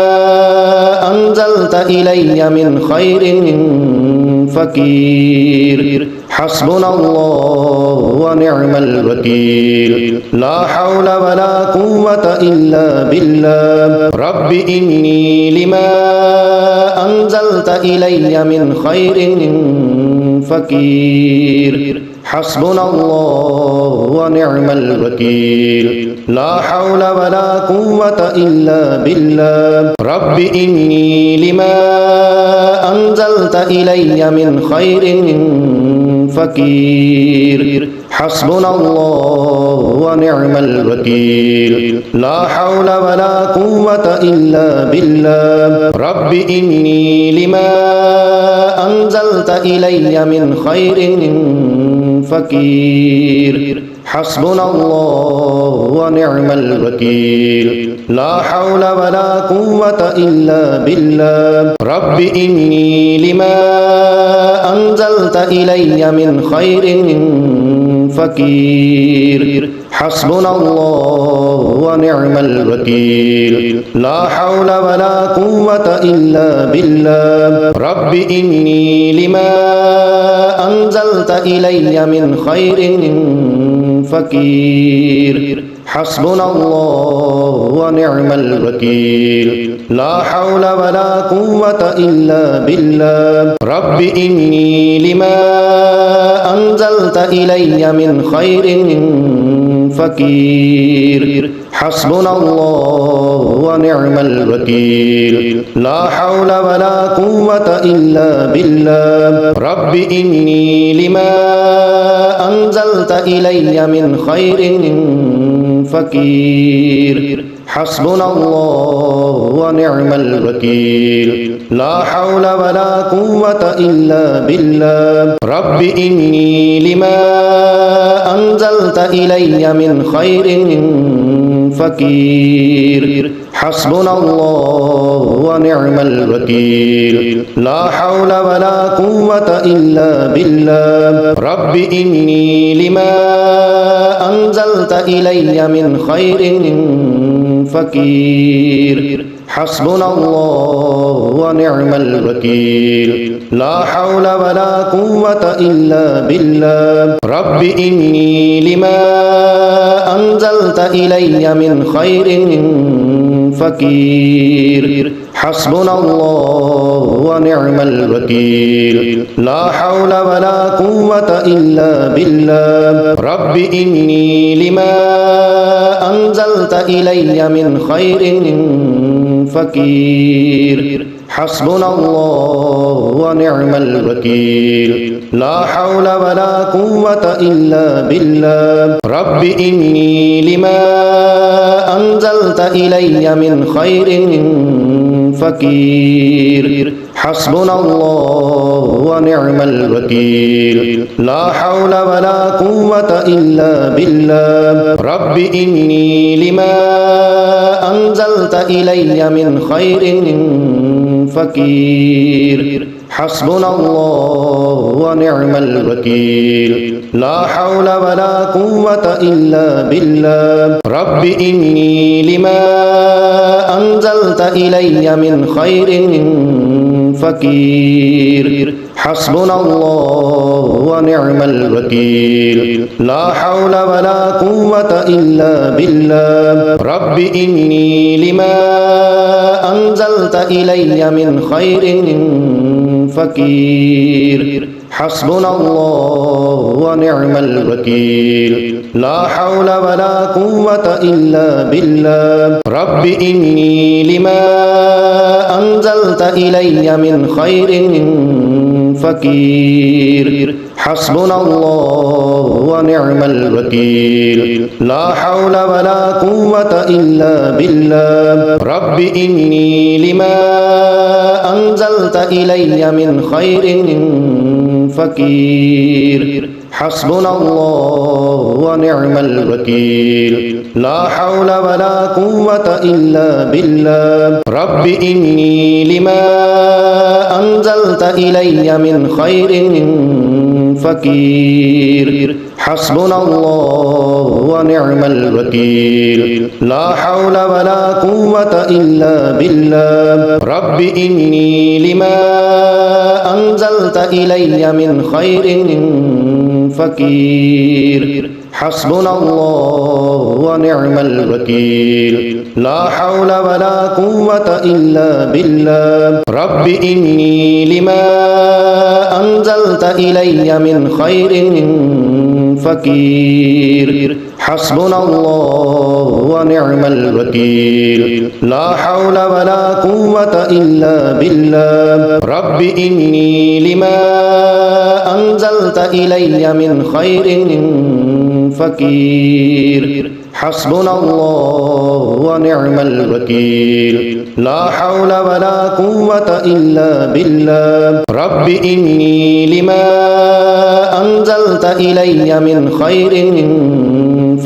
أنزلت إلي من خير فقير حسبنا الله ونعم الوكيل لا حول ولا قوة إلا بالله رب إني لما أنزلت إلي من خير فقير حسبنا الله ونعم الوكيل لا حول ولا قوة إلا بالله رب إني لما أنزلت إلي من خير فقير حسبنا الله ونعم الوكيل لا حول ولا قوة إلا بالله رب إني لما أنزلت إلي من خير فقير حسبنا الله ونعم الوكيل لا حول ولا قوة إلا بالله رب إني لما أنزلت إلي من خير فقير حسبنا الله ونعم الوكيل لا حول ولا قوة إلا بالله رب إني لما أنزلت إلي من خير فقير حسبنا الله ونعم الوكيل لا حول ولا قوة إلا بالله رب إني لما أنزلت إلي من خير فقير حسبنا الله ونعم الوكيل لا حول ولا قوة إلا بالله رب إني لما أنزلت إلي من خير فقير حسبنا الله ونعم الوكيل لا حول ولا قوة إلا بالله رب إني لما أنزلت إلي من خير فقير حسبنا الله ونعم الوكيل لا حول ولا قوة إلا بالله رب إني لما أنزلت إلي من خير فقير حسبنا الله ونعم الوكيل لا حول ولا قوة إلا بالله رب إني لما أنزلت إلي من خير فقير حسبنا الله ونعم الوكيل لا حول ولا قوة إلا بالله رب إني لما أنزلت إلي من خير فقير حسبنا الله ونعم الوكيل لا حول ولا قوة إلا بالله رب إني لما أنزلت إلي من خير فقير حسبنا الله ونعم الوكيل لا حول ولا قوة إلا بالله رب إني لما أنزلت إلي من خير فقير حسبنا الله ونعم الوكيل لا حول ولا قوة إلا بالله رب إني لما أنزلت إلي من خير فقير حسبنا الله ونعم الوكيل لا حول ولا قوة إلا بالله رب إني لما أنزلت إلي من خير فقير حسبنا الله ونعم الوكيل لا حول ولا قوة إلا بالله رب إني لما أنزلت إلي من خير فقير حسبنا الله ونعم الوكيل لا حول ولا قوة إلا بالله رب إني لما أنزلت إلي من خير فقير حسبنا الله ونعم الوكيل لا حول ولا قوة إلا بالله رب إني لما أنزلت إلي من خير فقير حسبنا الله ونعم الوكيل لا حول ولا قوة إلا بالله رب إني لما أنزلت إلي من خير فقير حسبنا الله ونعم الوكيل لا حول ولا قوة إلا بالله رب إني لما أنزلت إلي من خير فقير حسبنا الله ونعم الوكيل لا حول ولا قوة إلا بالله رب إني لما أنزلت إلي من خير فقير حسبنا الله ونعم الوكيل لا حول ولا قوة إلا بالله رب إني لما أنزلت إلي من خير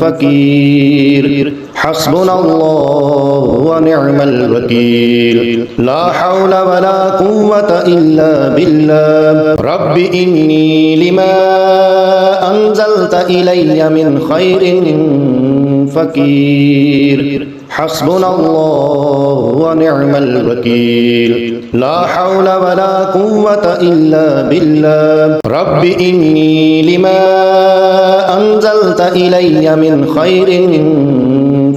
فقير حسبنا الله ونعم الوكيل لا حول ولا قوة إلا بالله رب إني لما أنزلت إلي من خير فقير حسبنا الله ونعم الوكيل لا حول ولا قوة إلا بالله رب إني لما أنزلت إلي من خير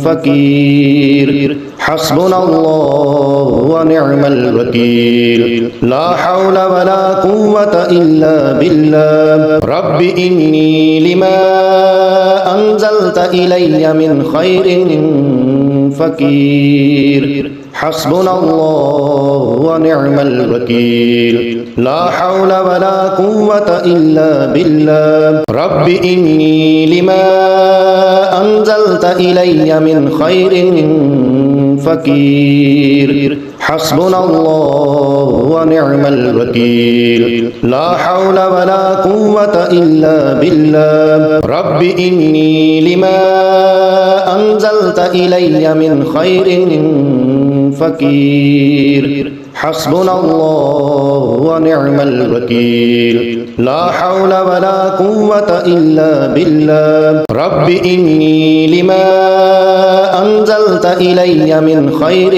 فقير حسبنا الله ونعم الوكيل لا حول ولا قوة إلا بالله رب إني لما أنزلت إلي من خير فقير حسبنا الله ونعم الوكيل لا حول ولا قوة إلا بالله رب إني لما أنزلت إلي من خير فقير حسبنا الله ونعم الوكيل لا حول ولا قوة إلا بالله رب إني لما أنزلت إلي من خير فقير حسبنا الله ونعم الوكيل لا حول ولا قوة إلا بالله رب إني لما أنزلت إلي من خير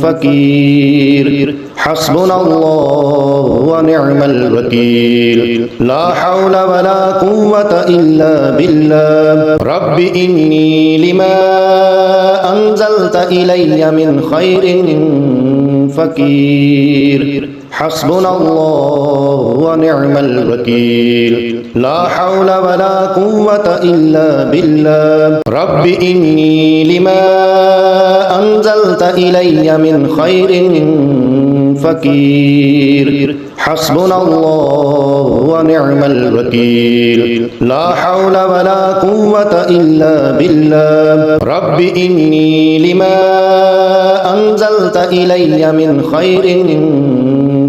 فقير حسبنا الله ونعم الوكيل لا حول ولا قوة إلا بالله رب إني لما أنزلت إلي من خير فقير حسبنا الله ونعم الوكيل لا حول ولا قوة إلا بالله رب إني لما أنزلت إلي من خير فقير حسبنا الله ونعم الوكيل لا حول ولا قوة إلا بالله رب إني لما أنزلت إلي من خير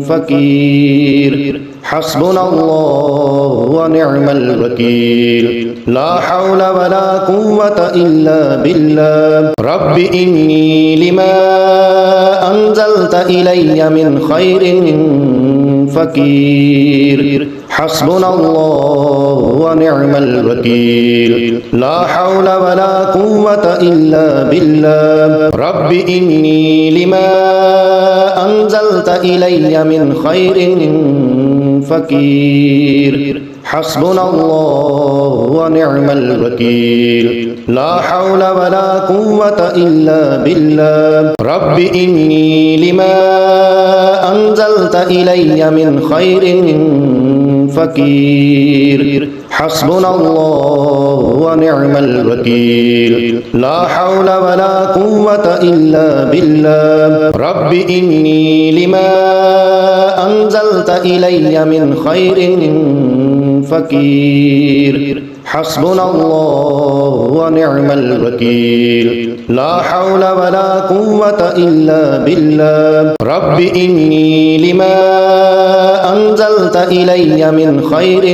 فقير حسبنا الله ونعم الوكيل لا حول ولا قوة إلا بالله رب إني لما أنزلت إلي من خير فقير حسبنا الله ونعم الوكيل لا حول ولا قوة إلا بالله رب إني لما أنزلت إلي من خير فقير حسبنا الله ونعم الوكيل لا حول ولا قوة إلا بالله رب إني لما أنزلت إلي من خير فقير حسبنا الله ونعم الوكيل لا حول ولا قوة إلا بالله رب إني لما أنزلت إلي من خير فقير حسبنا الله ونعم الوكيل لا حول ولا قوة إلا بالله رب إني لما أنزلت إلي من خير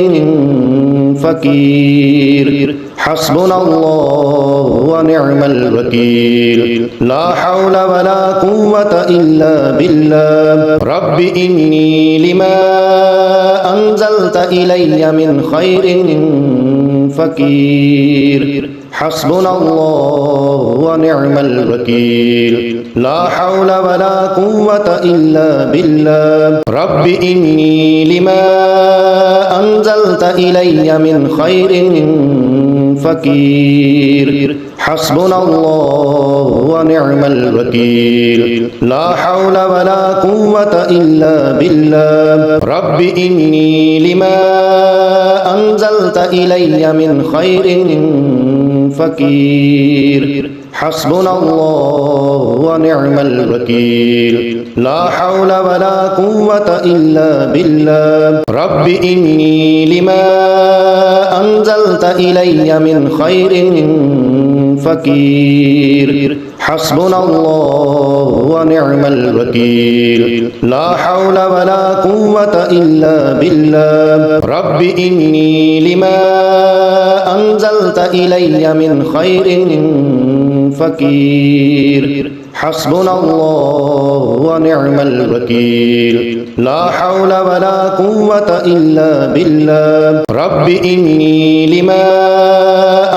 فقير حسبنا الله ونعم الوكيل لا حول ولا قوة إلا بالله رب إني لما أنزلت إلي من خير فقير حسبنا الله ونعم الوكيل لا حول ولا قوة إلا بالله رب إني لما أنزلت إلي من خير فقير حسبنا الله ونعم الوكيل لا حول ولا قوة إلا بالله رب إني لما أنزلت إلي من خير فقير حسبنا الله ونعم الوكيل لا حول ولا قوة إلا بالله رب إني لما أنزلت إلي من خير فقير حسبنا الله ونعم الوكيل لا حول ولا قوة إلا بالله رب إني لما أنزلت إلي من خير فقير حسبنا الله ونعم الوكيل لا حول ولا قوة إلا بالله رب إني لما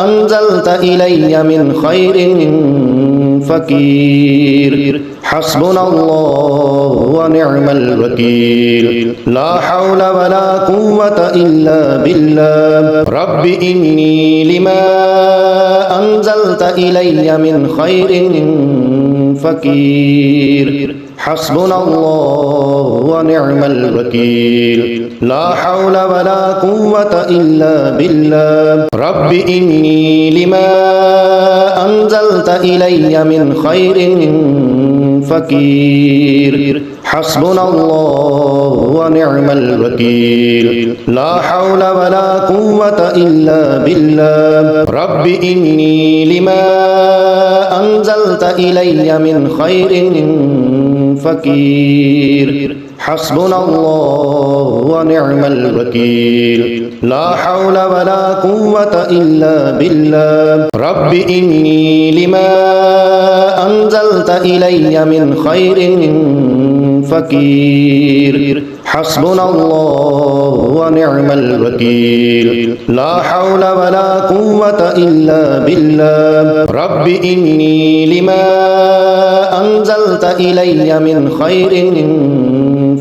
أنزلت إلي من خير فقير حسبنا الله ونعم الوكيل لا حول ولا قوة إلا بالله رب إني لما أنزلت إلي من خير فقير حسبنا الله ونعم الوكيل لا حول ولا قوة إلا بالله رب إني لما أنزلت إلي من خير فقير حسبنا الله ونعم الوكيل لا حول ولا قوة إلا بالله رب إني لما أنزلت إلي من خير فقير حسبنا الله ونعم الوكيل لا حول ولا قوة إلا بالله رب إني لما أنزلت إلي من خير فقير حسبنا الله ونعم الوكيل لا حول ولا قوة إلا بالله رب إني لما أنزلت إلي من خير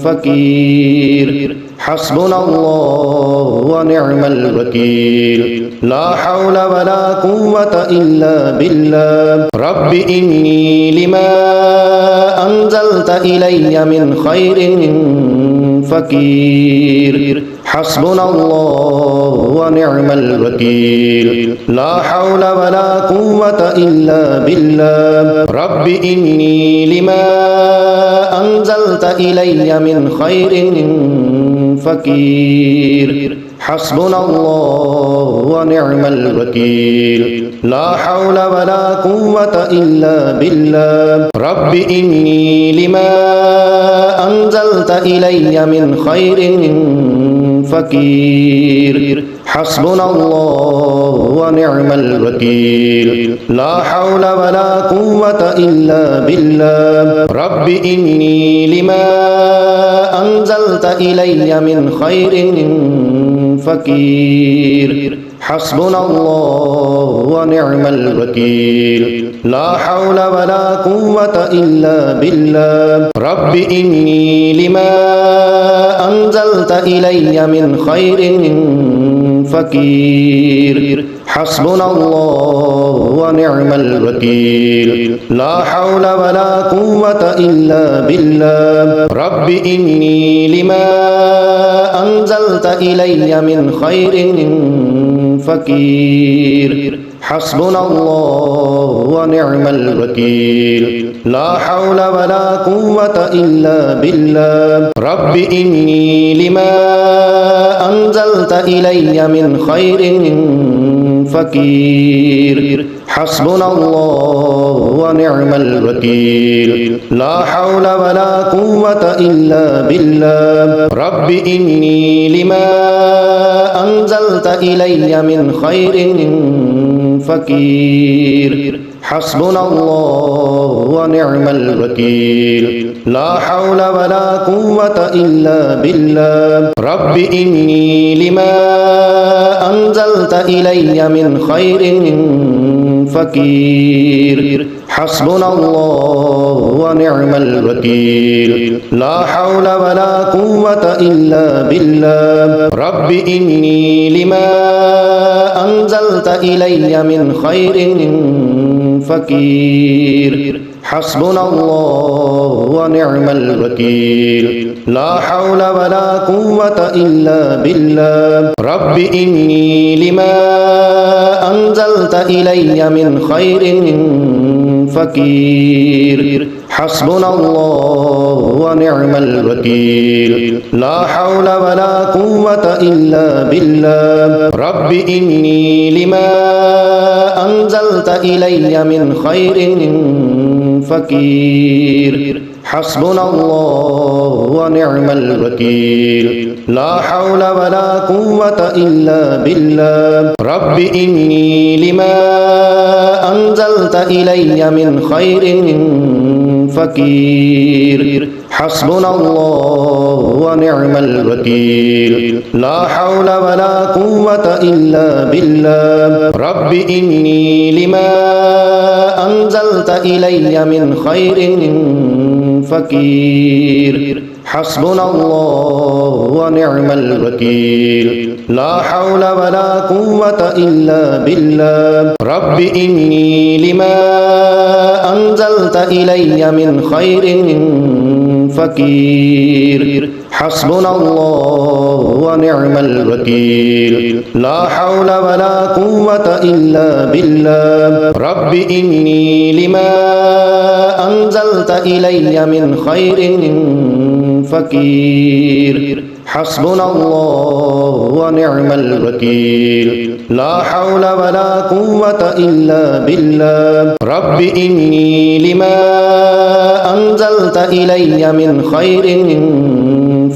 فقير حسبنا الله ونعم الوكيل لا حول ولا قوة إلا بالله رب إني لما أنزلت إلي من خير فقير حسبنا الله ونعم الوكيل لا حول ولا قوة إلا بالله رب إني لما أنزلت إلي من خير فقير حسبنا الله ونعم الوكيل لا حول ولا قوة إلا بالله رب إني لما أنزلت إلي من خير فقير حسبنا الله ونعم الوكيل لا حول ولا قوة إلا بالله رب إني لما أنزلت إلي من خير فقير حسبنا الله ونعم الوكيل لا حول ولا قوة إلا بالله رب إني لما أنزلت إلي من خير فقير حسبنا الله ونعم الوكيل لا حول ولا قوة إلا بالله رب إني لما أنزلت إلي من خير فقير حسبنا الله ونعم الوكيل لا حول ولا قوة إلا بالله رب إني لما أنزلت إلي من خير فقير حسبنا الله ونعم الوكيل لا حول ولا قوة إلا بالله رب إني لما أنزلت إلي من خير فقير حسبنا الله ونعم الوكيل لا حول ولا قوة إلا بالله رب إني لما أنزلت إلي من خير فقير حسبنا الله ونعم الوكيل لا حول ولا قوة إلا بالله رب إني لما أنزلت إلي من خير فقير حسبنا الله ونعم الوكيل لا حول ولا قوة إلا بالله رب إني لما أنزلت إلي من خير فقير حسبنا الله ونعم الوكيل لا حول ولا قوة إلا بالله رب إني لما أنزلت إلي من خير فقير حسبنا الله ونعم الوكيل لا حول ولا قوة إلا بالله رب إني لما أنزلت إلي من خير فقير حسبنا الله ونعم الوكيل لا حول ولا قوة إلا بالله رب إني لما أنزلت إلي من خير فقير حسبنا الله ونعم الوكيل لا حول ولا قوة إلا بالله رب إني لما أنزلت إلي من خير فقير حسبنا الله ونعم الوكيل لا حول ولا قوة إلا بالله رب إني لما أنزلت إلي من خير فقير حسبنا الله ونعم الوكيل لا حول ولا قوة إلا بالله رب إني لما أنزلت إلي من خير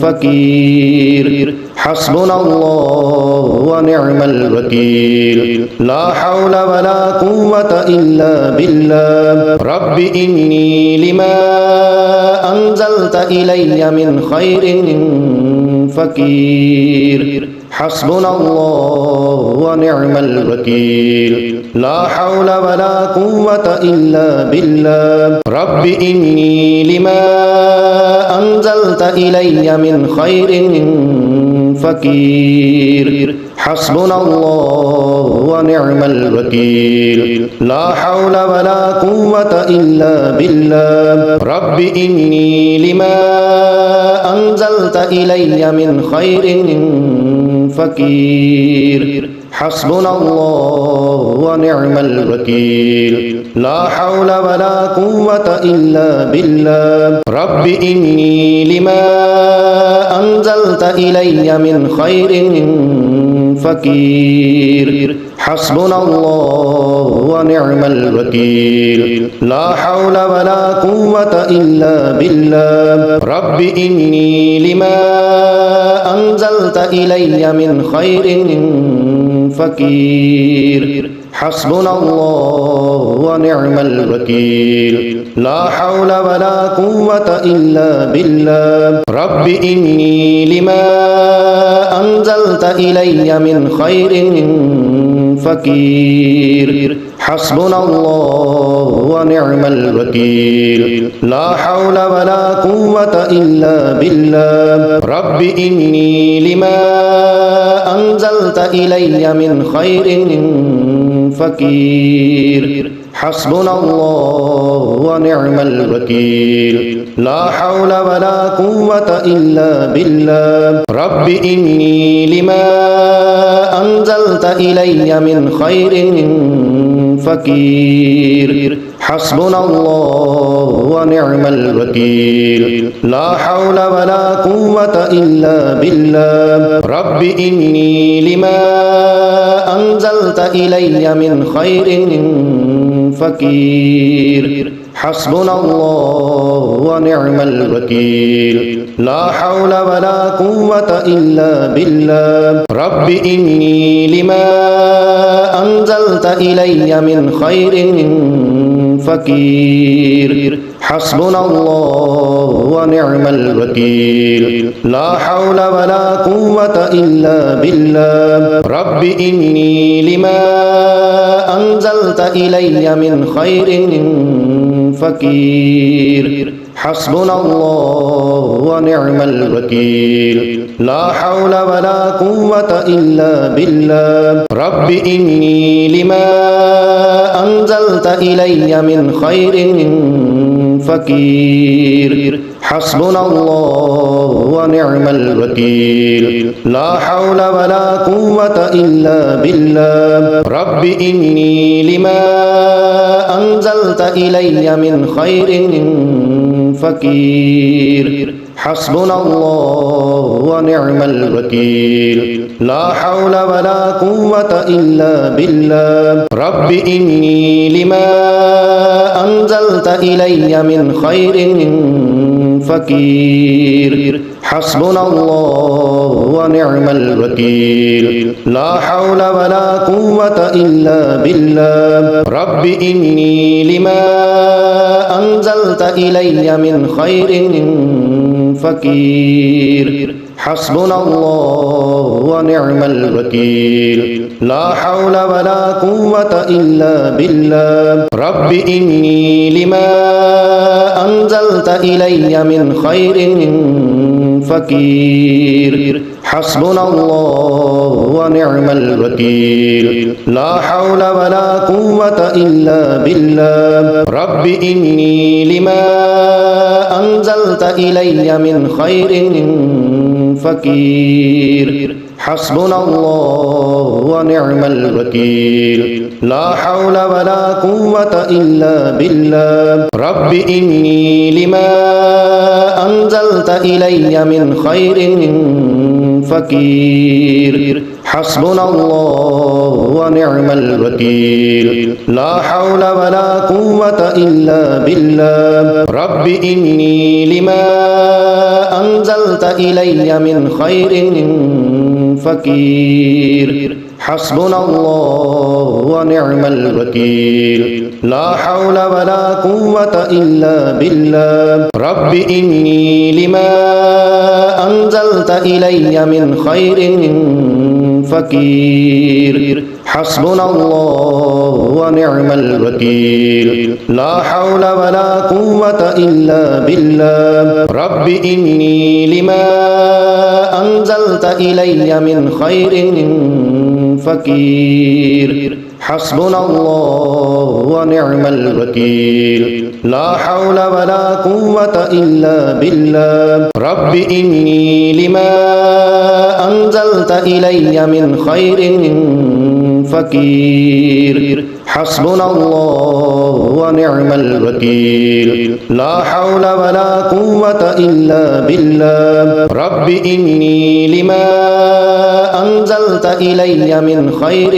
فقير حسبنا الله ونعم الوكيل لا حول ولا قوة إلا بالله رب إني لما أنزلت إلي من خير فقير حسبنا الله ونعم الوكيل لا حول ولا قوة إلا بالله رب إني لما أنزلت إلي من خير فقير حسبنا الله ونعم الوكيل لا حول ولا قوة إلا بالله رب إني لما أنزلت إلي من خير فقير حسبنا الله ونعم الوكيل لا حول ولا قوة إلا بالله رب إني لما أنزلت إلي من خير فقير حسبنا الله ونعم الوكيل لا حول ولا قوة إلا بالله رب إني لما أنزلت إلي من خير فقير حسبنا الله ونعم الوكيل لا حول ولا قوة إلا بالله رب إني لما أنزلت إلي من خير فقير حسبنا الله ونعم الوكيل لا حول ولا قوة إلا بالله رب إني لما أنزلت إلي من خير فقير حسبنا الله ونعم الوكيل لا حول ولا قوة إلا بالله رب إني لما أنزلت إلي من خير فقير حسبنا الله ونعم الوكيل لا حول ولا قوة إلا بالله رب إني لما أنزلت إلي من خير فقير حسبنا الله ونعم الوكيل لا حول ولا قوة إلا بالله رب إني لما أنزلت إلي من خير فقير حسبنا الله ونعم الوكيل لا حول ولا قوة إلا بالله رب إني لما أنزلت إلي من خير فقير حسبنا الله ونعم الوكيل لا حول ولا قوة إلا بالله رب إني لما أنزلت إلي من خير فقير حسبنا الله ونعم الوكيل لا حول ولا قوة إلا بالله رب إني لما أنزلت إلي من خير فقير حسبنا الله ونعم الوكيل لا حول ولا قوة إلا بالله رب إني لما أنزلت إلي من خير فقير حسبنا الله ونعم الوكيل لا حول ولا قوة إلا بالله رب إني لما أنزلت إلي من خير فقير حسبنا الله ونعم الوكيل لا حول ولا قوة إلا بالله رب إني لما أنزلت إلي من خير فقير حسبنا الله ونعم الوكيل لا حول ولا قوة إلا بالله رب إني لما أنزلت إلي من خير فقير حسبنا الله ونعم الوكيل لا حول ولا قوة إلا بالله رب إني لما أنزلت إلي من خير فقير حسبنا الله ونعم الوكيل لا حول ولا قوة إلا بالله رب إني لما أنزلت إلي من خير فقير حسبنا الله ونعم الوكيل لا حول ولا قوة إلا بالله رب إني لما أنزلت إلي من خير فقير حسبنا الله ونعم الوكيل لا حول ولا قوة إلا بالله رب إني لما أنزلت إلي من خير فقير حسبنا الله ونعم الوكيل لا حول ولا قوة إلا بالله رب إني لما أنزلت إلي من خير فقير حسبنا الله ونعم الوكيل لا حول ولا قوة إلا بالله رب إني لما أنزلت إلي من خير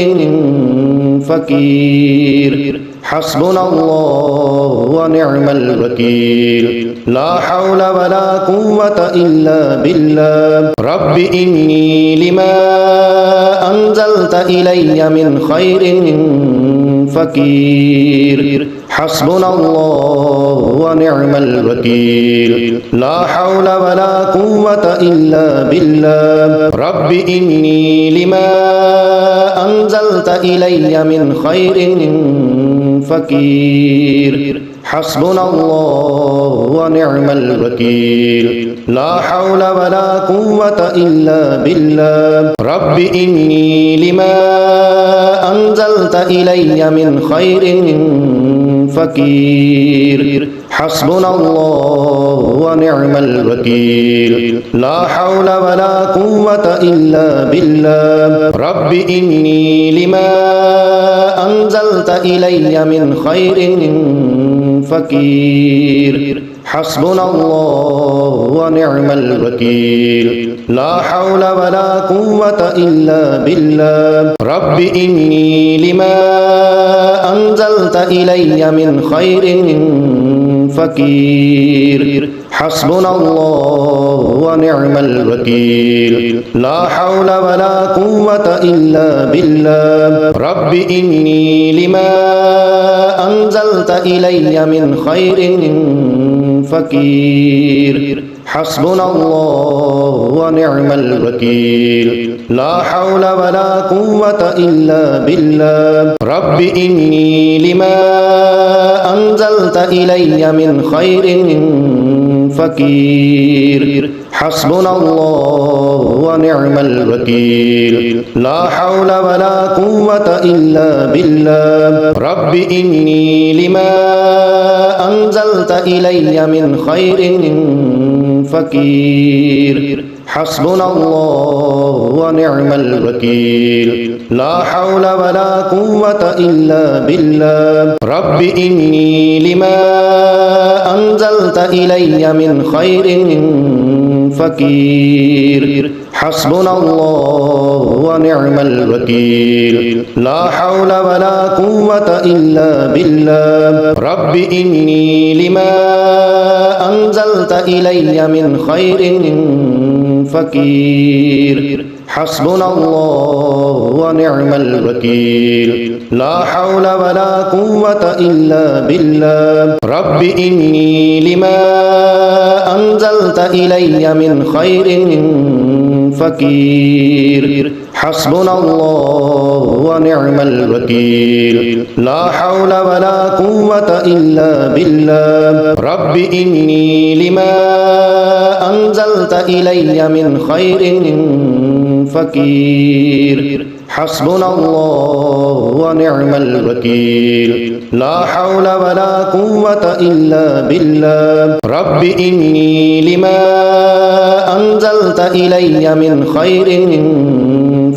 فقير حسبنا الله ونعم الوكيل لا حول ولا قوة إلا بالله رب إني لما أنزلت إلي من خير فقير حسبنا الله ونعم الوكيل لا حول ولا قوة إلا بالله رب إني لما أنزلت إلي من خير فقير حسبنا الله ونعم الوكيل لا حول ولا قوة إلا بالله رب إني لما أنزلت إلي من خير فقير حسبنا الله ونعم الوكيل لا حول ولا قوة إلا بالله رب إني لما أنزلت إلي من خير فقير حسبنا الله ونعم الوكيل لا حول ولا قوة إلا بالله رب إني لما أنزلت إلي من خير فقير حسبنا الله ونعم الوكيل لا حول ولا قوة إلا بالله رب إني لما أنزلت إلي من خير فقير حسبنا الله ونعم الوكيل لا حول ولا قوة إلا بالله رب إني لما أنزلت إلي من خير فقير حسبنا الله ونعم الوكيل لا حول ولا قوة إلا بالله رب إني لما أنزلت إلي من خير فقير حسبنا الله ونعم الوكيل لا حول ولا قوة إلا بالله رب إني لما أنزلت إلي من خير فقير حسبنا الله ونعم الوكيل لا حول ولا قوة إلا بالله رب إني لما أنزلت إلي من خير فقير حسبنا الله ونعم الوكيل لا حول ولا قوة إلا بالله رب إني لما أنزلت إلي من خير فقير حسبنا الله ونعم الوكيل لا حول ولا قوة إلا بالله رب إني لما أنزلت إلي من خير فقير حسبنا الله ونعم الوكيل لا حول ولا قوة إلا بالله رب إني لما أنزلت إلي من خير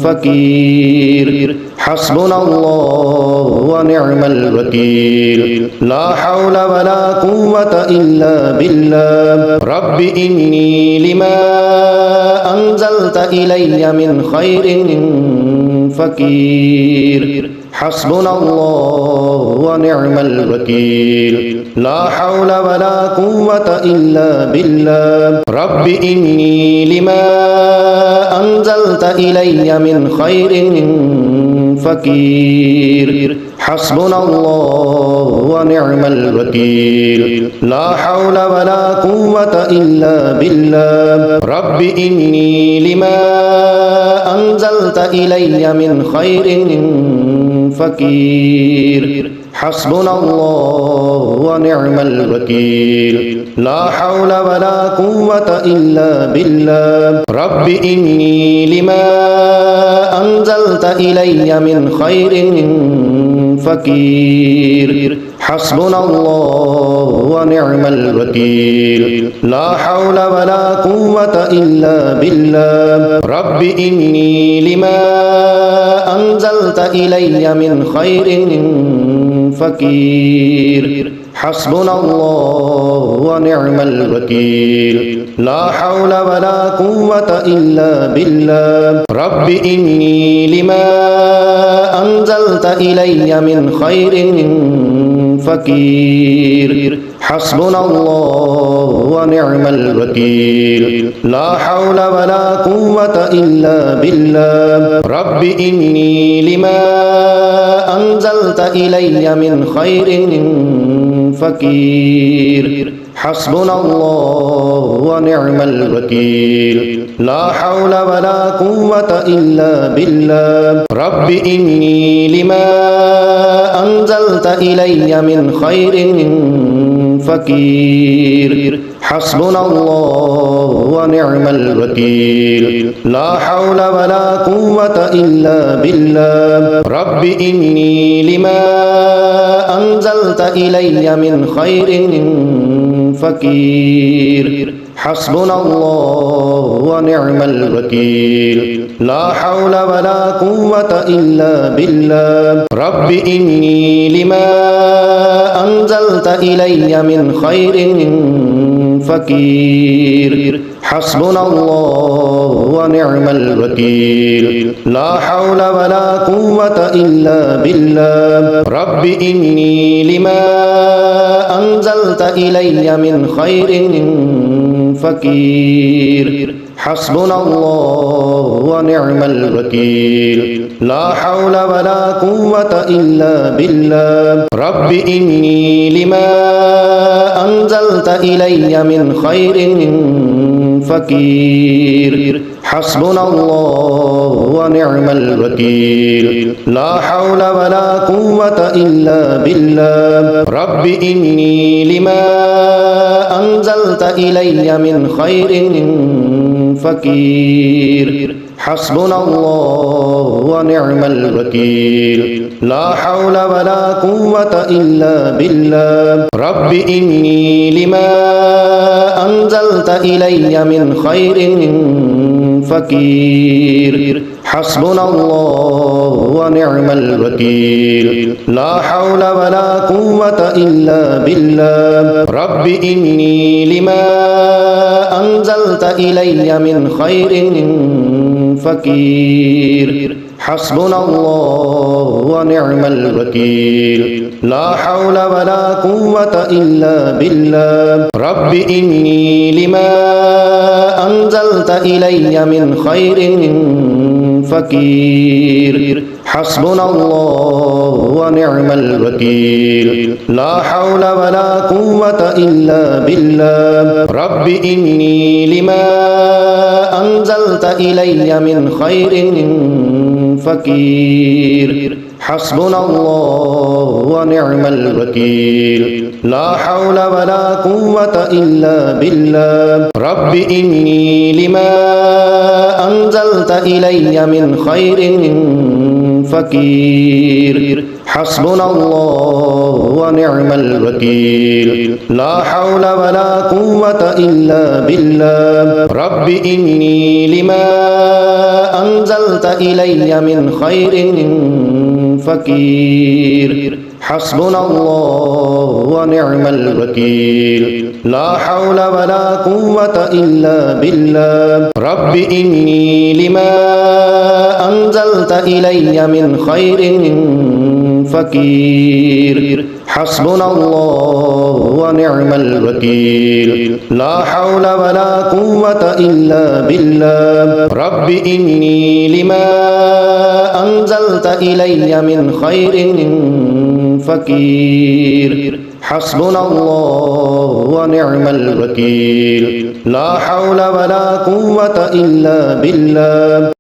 فقير حسبنا الله ونعم الوكيل لا حول ولا قوة إلا بالله رب إني لما أنزلت إلي من خير فقير حسبنا الله ونعم الوكيل لا حول ولا قوة إلا بالله رب إني لما أنزلت إلي من خير فقير حسبنا الله ونعم الوكيل لا حول ولا قوة إلا بالله رب إني لما أنزلت إلي من خير فقير حسبنا الله ونعم الوكيل لا حول ولا قوة إلا بالله رب إني لما أنزلت إلي من خير فقير حسبنا الله ونعم الوكيل لا حول ولا قوة إلا بالله رب إني لما أنزلت إلي من خير فقير حسبنا الله ونعم الوكيل لا حول ولا قوة إلا بالله رب إني لما أنزلت إلي من خير فقير حسبنا الله ونعم الوكيل لا حول ولا قوة إلا بالله رب إني لما أنزلت إلي من خير فقير حسبنا الله ونعم الوكيل لا حول ولا قوة إلا بالله رب إني لما أنزلت إلي من خير فقير حسبنا الله ونعم الوكيل لا حول ولا قوة إلا بالله رب إني لما أنزلت إلي من خير فقير حسبنا الله ونعم الوكيل لا حول ولا قوة إلا بالله رب إني لما أنزلت إلي من خير فقير حسبنا الله ونعم الوكيل لا حول ولا قوة إلا بالله رب إني لما أنزلت إلي من خير فقير حسبنا الله ونعم الوكيل لا حول ولا قوة إلا بالله رب إني لما أنزلت إلي من خير فقير حسبنا الله ونعم الوكيل لا حول ولا قوة إلا بالله رب إني لما أنزلت إلي من خير فقير حسبنا الله ونعم الوكيل لا حول ولا قوة إلا بالله رب إني لما أنزلت إلي من خير فقير حسبنا الله ونعم الوكيل لا حول ولا قوة إلا بالله رب إني لما أنزلت إلي من خير فقير حسبنا الله ونعم الوكيل لا حول ولا قوة إلا بالله رب إني لما أنزلت إلي من خير فقير حسبنا الله ونعم الوكيل لا حول ولا قوة إلا بالله رب إني لما أنزلت إلي من خير فقير حسبنا الله ونعم الوكيل لا حول ولا قوة إلا بالله رب إني لما أنزلت إلي من خير فقير حسبنا الله ونعم الوكيل لا حول ولا قوة إلا بالله رب إني لما أنزلت إلي من خير فقير حسبنا الله ونعم الوكيل لا حول ولا قوة إلا بالله رب إني لما أنزلت إلي من خير فقير حسبنا الله ونعم الوكيل لا حول ولا قوة إلا بالله رب إني لما أنزلت إلي من خير فقير حسبنا الله ونعم الوكيل لا حول ولا قوة إلا بالله